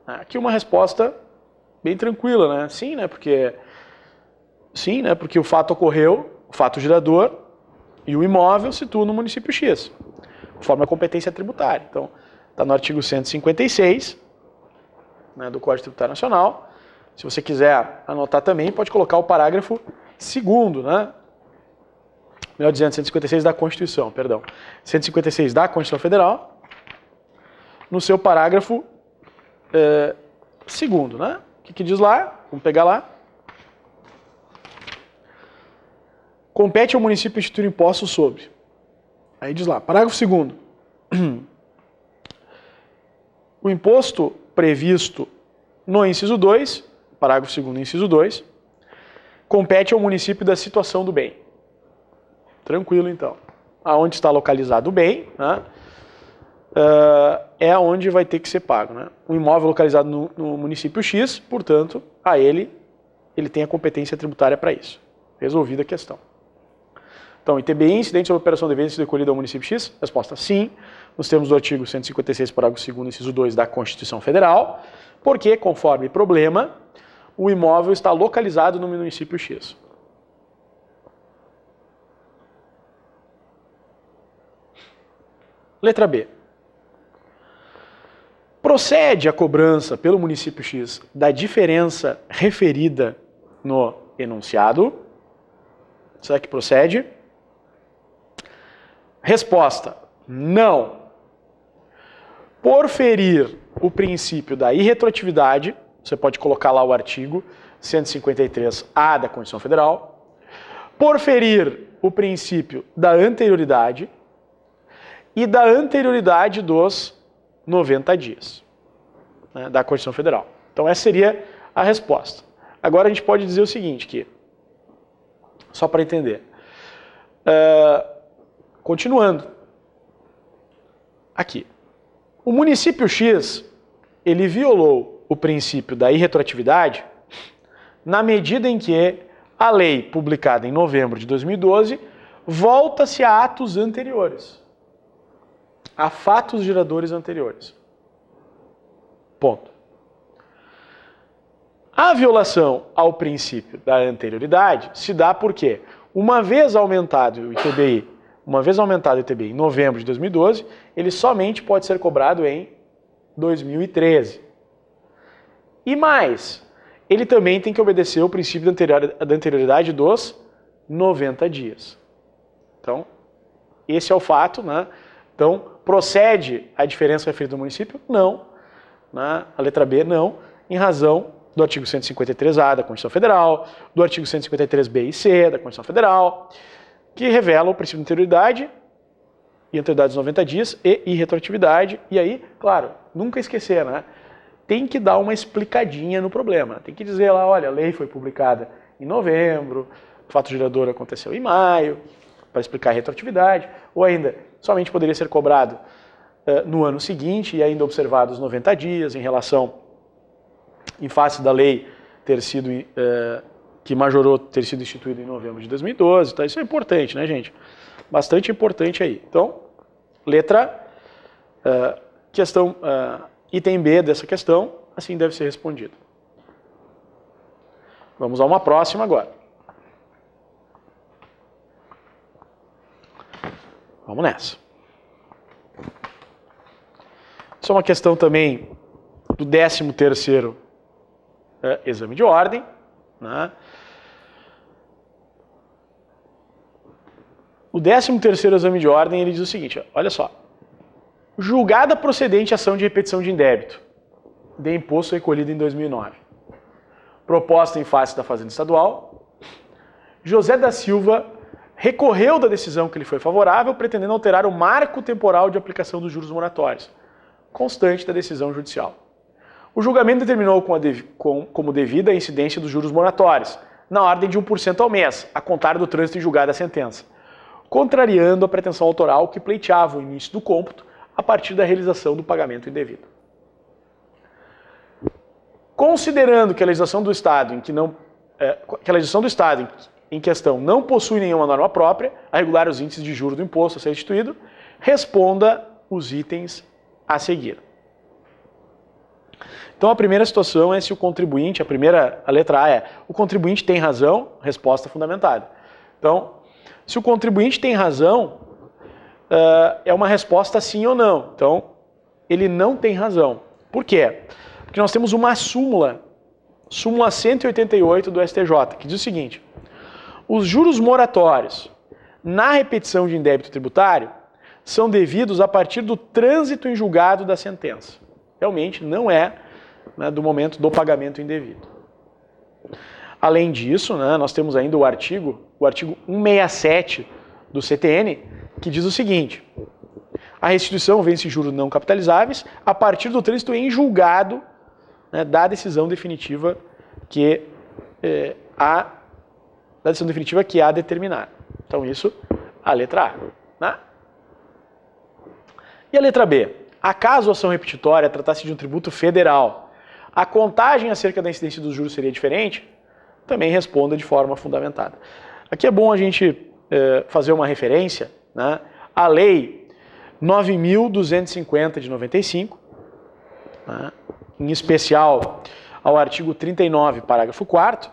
S1: Aqui uma resposta bem tranquila, né? Sim, né? Porque o fato ocorreu, o fato gerador e o imóvel situam no município X, conforme a competência tributária. Então, está no artigo 156, né, do Código Tributário Nacional. Se você quiser anotar também, pode colocar o parágrafo 2º, né? Melhor dizendo, 156 da Constituição, perdão. 156 da Constituição Federal, no seu parágrafo 2º, né? O que diz lá? Vamos pegar lá. Compete ao município instituir impostos sobre. Aí diz lá, parágrafo 2º. O imposto previsto no inciso 2, parágrafo 2º, inciso 2, compete ao município da situação do bem. Tranquilo, então. Aonde está localizado o bem, né, é onde vai ter que ser pago. Né? O imóvel localizado no município X, portanto, a ele tem a competência tributária para isso. Resolvida a questão. Então, ITBI, incidente sobre a operação devendo ser recolhida ao município X? Resposta sim, nos termos do artigo 156, parágrafo 2º, inciso 2 da Constituição Federal, porque, conforme problema, o imóvel está localizado no município X. Letra B. Procede a cobrança pelo município X da diferença referida no enunciado? Será que procede? Resposta: não. Por ferir o princípio da irretroatividade, você pode colocar lá o artigo 153A da Constituição Federal. Por ferir o princípio da anterioridade e da anterioridade dos 90 dias, né, da Constituição Federal. Então essa seria a resposta. Agora a gente pode dizer o seguinte, que, só para entender. Continuando. Aqui. O município X, ele violou o princípio da irretroatividade na medida em que a lei publicada em novembro de 2012 volta-se a atos anteriores. A fatos geradores anteriores. Ponto. A violação ao princípio da anterioridade se dá porque, uma vez aumentado o ITBI em novembro de 2012, ele somente pode ser cobrado em 2013. E mais, ele também tem que obedecer o princípio da anterioridade dos 90 dias. Então, esse é o fato, né? Então, procede a diferença referida ao município? Não. A letra B, não, em razão do artigo 153A da Constituição Federal, do artigo 153B e C da Constituição Federal, que revelam o princípio de anterioridade e anterioridade dos 90 dias e irretroatividade. E aí, claro, nunca esquecer, né? Tem que dar uma explicadinha no problema. Tem que dizer lá, olha, a lei foi publicada em novembro, o fato gerador aconteceu em maio, para explicar a retroatividade, ou ainda, somente poderia ser cobrado no ano seguinte e ainda observados os 90 dias em relação, em face da lei ter sido, que majorou ter sido instituída em novembro de 2012. Então isso é importante, né, gente? Bastante importante aí. Então, item B dessa questão, assim deve ser respondido. Vamos a uma próxima agora. Vamos nessa. Isso é uma questão também do 13º exame de ordem, né? O 13º exame de ordem, ele diz o seguinte, olha só. Julgada procedente ação de repetição de indébito de imposto recolhido em 2009. Proposta em face da Fazenda Estadual, José da Silva recorreu da decisão que lhe foi favorável, pretendendo alterar o marco temporal de aplicação dos juros moratórios, constante da decisão judicial. O julgamento determinou como devida a incidência dos juros moratórios, na ordem de 1% ao mês, a contar do trânsito em julgada a sentença, contrariando a pretensão autoral que pleiteava o início do cômputo a partir da realização do pagamento indevido. Considerando que a legislação do Estado em questão não possui nenhuma norma própria a regular os índices de juros do imposto a ser instituído, responda os itens a seguir. Então a primeira situação é se o contribuinte, a letra A é, o contribuinte tem razão, resposta fundamentada. Então, se o contribuinte tem razão, é uma resposta sim ou não. Então, ele não tem razão. Por quê? Porque nós temos uma súmula 188 do STJ, que diz o seguinte: os juros moratórios na repetição de indébito tributário são devidos a partir do trânsito em julgado da sentença. Realmente não é, né, do momento do pagamento indevido. Além disso, né, nós temos ainda o artigo 167 do CTN, que diz o seguinte: a restituição vence juros não capitalizáveis a partir do trânsito em julgado, né, da decisão definitiva que há determinar. Então isso, a letra A. Né? E a letra B? Acaso a ação repetitória tratasse de um tributo federal, a contagem acerca da incidência dos juros seria diferente? Também responda de forma fundamentada. Aqui é bom a gente fazer uma referência, né, à Lei 9.250 de 95, né, em especial ao artigo 39, parágrafo 4º,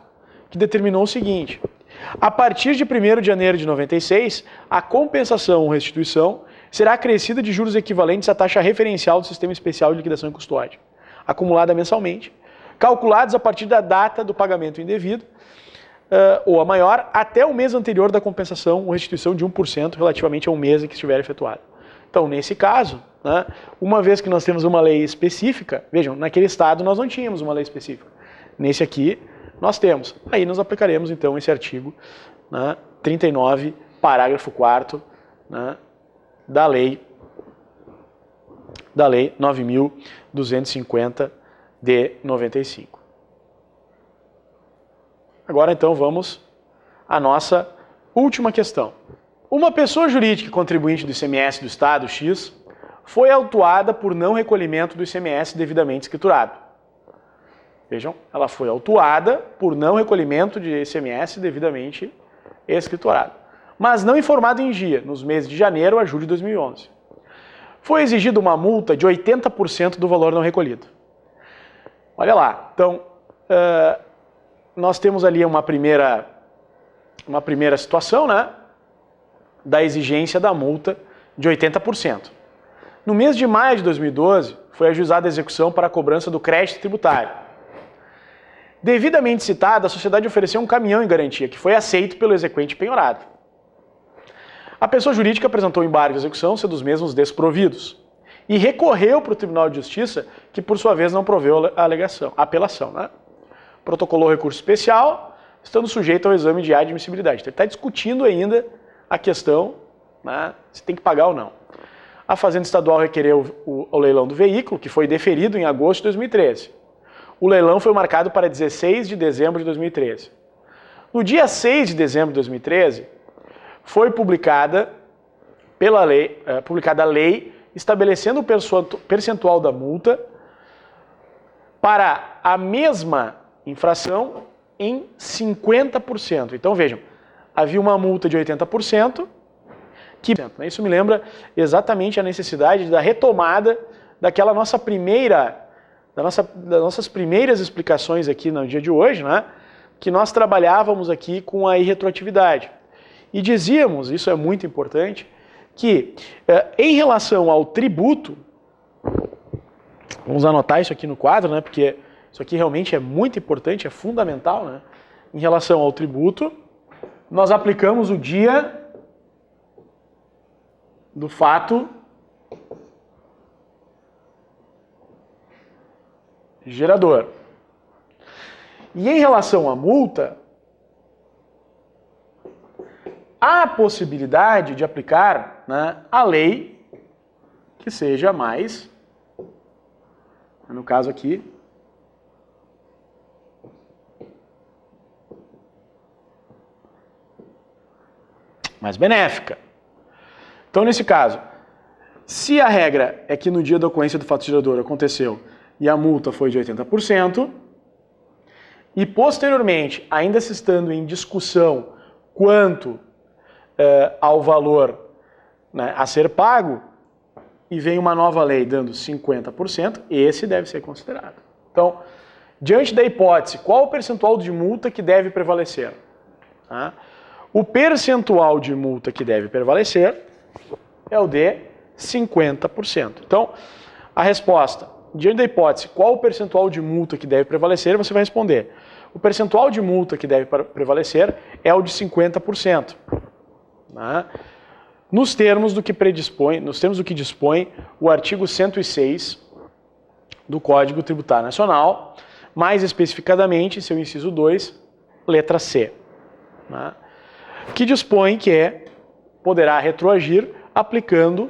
S1: que determinou o seguinte: a partir de 1º de janeiro de 96, a compensação ou restituição será acrescida de juros equivalentes à taxa referencial do Sistema Especial de Liquidação e Custódia, acumulada mensalmente, calculados a partir da data do pagamento indevido, ou a maior, até o mês anterior da compensação ou restituição de 1% relativamente ao mês em que estiver efetuado. Então, nesse caso, né, uma vez que nós temos uma lei específica, vejam, naquele estado nós não tínhamos uma lei específica. Nesse aqui, nós temos. Aí nós aplicaremos, então, esse artigo, né, 39, parágrafo 4º, né, da Lei 9.250 de 95. Agora, então, vamos à nossa última questão. Uma pessoa jurídica contribuinte do ICMS do Estado X foi autuada por não recolhimento do ICMS devidamente escriturado. Vejam, ela foi autuada por não recolhimento de ICMS devidamente escriturado, mas não informado em dia, nos meses de janeiro a julho de 2011. Foi exigida uma multa de 80% do valor não recolhido. Olha lá, então, nós temos ali uma primeira situação, né, da exigência da multa de 80%. No mês de maio de 2012, foi ajuizada a execução para a cobrança do crédito tributário. Devidamente citada, a sociedade ofereceu um caminhão em garantia, que foi aceito pelo exequente penhorado. A pessoa jurídica apresentou o embargo de execução, sendo os mesmos desprovidos, e recorreu para o Tribunal de Justiça, que por sua vez não proveu a apelação, né? Protocolou recurso especial, estando sujeito ao exame de admissibilidade. Então, ele está discutindo ainda a questão, né, se tem que pagar ou não. A Fazenda Estadual requereu o leilão do veículo, que foi deferido em agosto de 2013. O leilão foi marcado para 16 de dezembro de 2013. No dia 6 de dezembro de 2013, foi publicada a lei estabelecendo o percentual da multa para a mesma infração em 50%. Então vejam, havia uma multa de 80%, isso me lembra exatamente a necessidade da retomada daquela das nossas primeiras explicações aqui no dia de hoje, né, que nós trabalhávamos aqui com a irretroatividade. E dizíamos, isso é muito importante, que em relação ao tributo, vamos anotar isso aqui no quadro, né, porque isso aqui realmente é muito importante, é fundamental, né? Em relação ao tributo, nós aplicamos o dia do fato gerador. E em relação à multa, há a possibilidade de aplicar, né, a lei que seja mais, no caso aqui, mais benéfica. Então, nesse caso, se a regra é que no dia da ocorrência do fato gerador aconteceu e a multa foi de 80%, e posteriormente, ainda se estando em discussão quanto ao valor, né, a ser pago, e vem uma nova lei dando 50%, esse deve ser considerado. Então, diante da hipótese, qual o percentual de multa que deve prevalecer? Tá? O percentual de multa que deve prevalecer é o de 50%. Então, a resposta, diante da hipótese, qual o percentual de multa que deve prevalecer, você vai responder. O percentual de multa que deve prevalecer é o de 50%. Né? Nos termos do que dispõe o artigo 106 do Código Tributário Nacional, mais especificadamente, seu inciso 2, letra C. Né? Que dispõe que poderá retroagir aplicando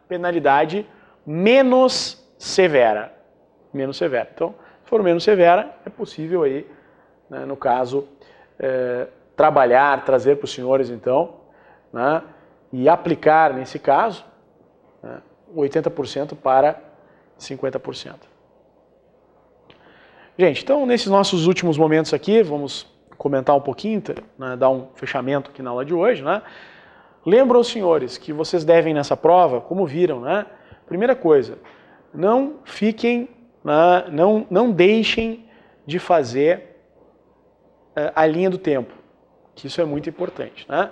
S1: penalidade menos severa. Menos severa. Então, se for menos severa, é possível aí, né, no caso, trazer para os senhores, então, né, e aplicar, nesse caso, né, 80% para 50%. Gente, então, nesses nossos últimos momentos aqui, vamos comentar um pouquinho, né, dar um fechamento aqui na aula de hoje, né? Lembro aos senhores que vocês devem nessa prova, como viram, né? Primeira coisa, não fiquem, né, não deixem de fazer a linha do tempo, que isso é muito importante, né?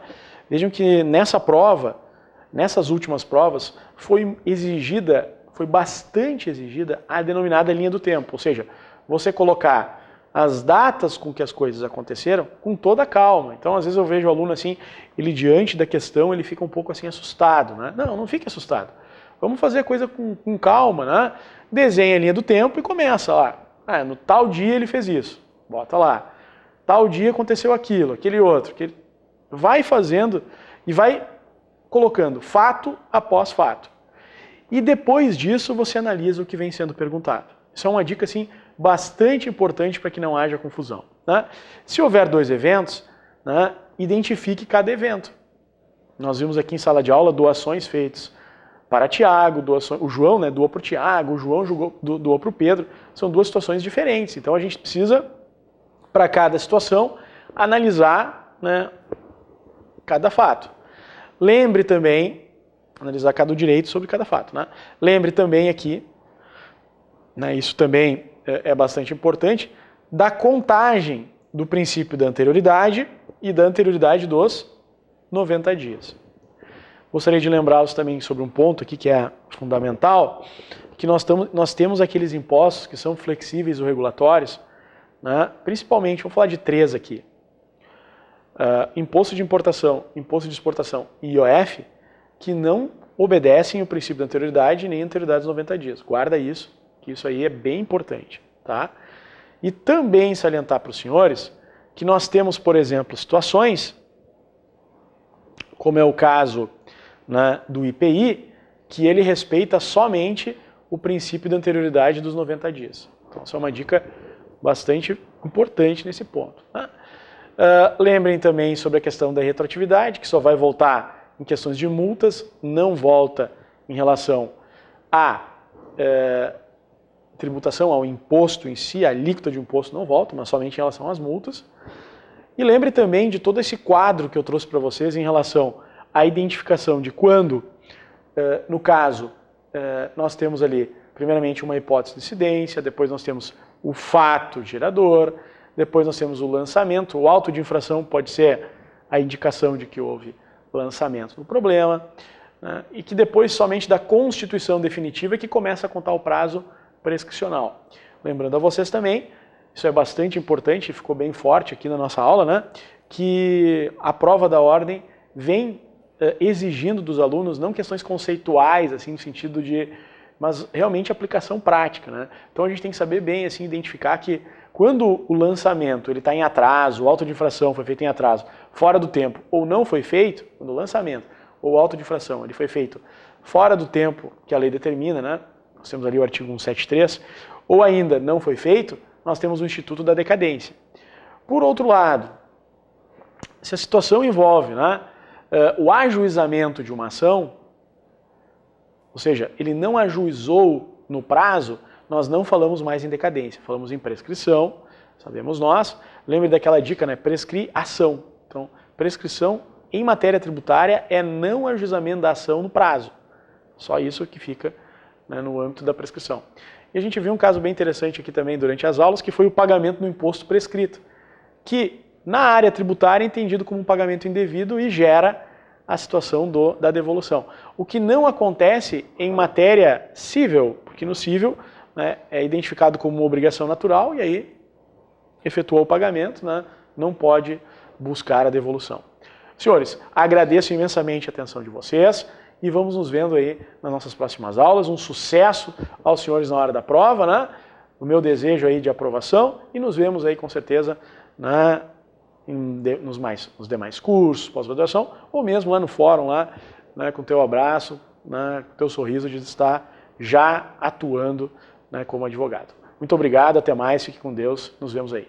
S1: Vejam que nessa prova, nessas últimas provas, foi bastante exigida a denominada linha do tempo, ou seja, você colocar as datas com que as coisas aconteceram com toda a calma. Então, às vezes eu vejo o aluno assim, ele diante da questão, ele fica um pouco assim assustado, né? Não fique assustado. Vamos fazer a coisa com calma, né? Desenha a linha do tempo e começa lá. No tal dia ele fez isso, bota lá. Tal dia aconteceu aquilo, aquele outro. Vai fazendo e vai colocando fato após fato. E depois disso você analisa o que vem sendo perguntado. Isso é uma dica assim bastante importante para que não haja confusão. Né? Se houver 2 eventos, né, identifique cada evento. Nós vimos aqui em sala de aula doações feitas para Tiago, o João, né, doou para o Tiago, o João doou para o Pedro. São 2 situações diferentes. Então a gente precisa, para cada situação, analisar, né, cada fato. Lembre também, analisar cada direito sobre cada fato. Né? Lembre também aqui, né, isso também é bastante importante, da contagem do princípio da anterioridade e da anterioridade dos 90 dias. Gostaria de lembrá-los também sobre um ponto aqui que é fundamental, que nós temos aqueles impostos que são flexíveis ou regulatórios, né? Principalmente, vou falar de 3 aqui. Imposto de importação, imposto de exportação e IOF, que não obedecem o princípio da anterioridade nem a anterioridade dos 90 dias. Guarda isso, que isso aí é bem importante. Tá? E também salientar para os senhores que nós temos, por exemplo, situações, como é o caso, né, do IPI, que ele respeita somente o princípio da anterioridade dos 90 dias. Então, essa é uma dica bastante importante nesse ponto. Né? Lembrem também sobre a questão da retroatividade, que só vai voltar em questões de multas, não volta em relação à tributação, ao imposto em si, a alíquota de imposto não volta, mas somente em relação às multas. E lembre também de todo esse quadro que eu trouxe para vocês em relação à identificação de quando, no caso, nós temos ali, primeiramente, uma hipótese de incidência, depois nós temos o fato gerador, depois nós temos o lançamento, o auto de infração pode ser a indicação de que houve lançamento do problema, né, e que depois somente da constituição definitiva é que começa a contar o prazo prescricional. Lembrando a vocês também, isso é bastante importante, ficou bem forte aqui na nossa aula, né, que a prova da ordem vem exigindo dos alunos não questões conceituais, assim, no sentido de, mas realmente aplicação prática, né? Então a gente tem que saber bem, assim, identificar que quando o lançamento ele está em atraso, o auto de infração foi feito em atraso, fora do tempo, ou não foi feito, quando o lançamento ou o auto de infração ele foi feito fora do tempo que a lei determina, né? Nós temos ali o artigo 173, ou ainda não foi feito, nós temos o Instituto da Decadência. Por outro lado, se a situação envolve, né, o ajuizamento de uma ação, ou seja, ele não ajuizou no prazo, nós não falamos mais em decadência, falamos em prescrição, sabemos nós. Lembre daquela dica, né? Prescriação. Então, prescrição em matéria tributária é não ajuizamento da ação no prazo. Só isso que fica, né, no âmbito da prescrição. E a gente viu um caso bem interessante aqui também durante as aulas, que foi o pagamento do imposto prescrito, que na área tributária é entendido como um pagamento indevido e gera a situação da devolução. O que não acontece em matéria civil, porque no civil, né, é identificado como uma obrigação natural e aí efetuou o pagamento, né, não pode buscar a devolução. Senhores, agradeço imensamente a atenção de vocês e vamos nos vendo aí nas nossas próximas aulas. Um sucesso aos senhores na hora da prova, né? O meu desejo aí de aprovação e nos vemos aí com certeza nos demais cursos, pós-graduação, ou mesmo lá no fórum, lá, né, com o teu abraço, né, com o teu sorriso de estar já atuando, né, como advogado. Muito obrigado, até mais, fique com Deus, nos vemos aí.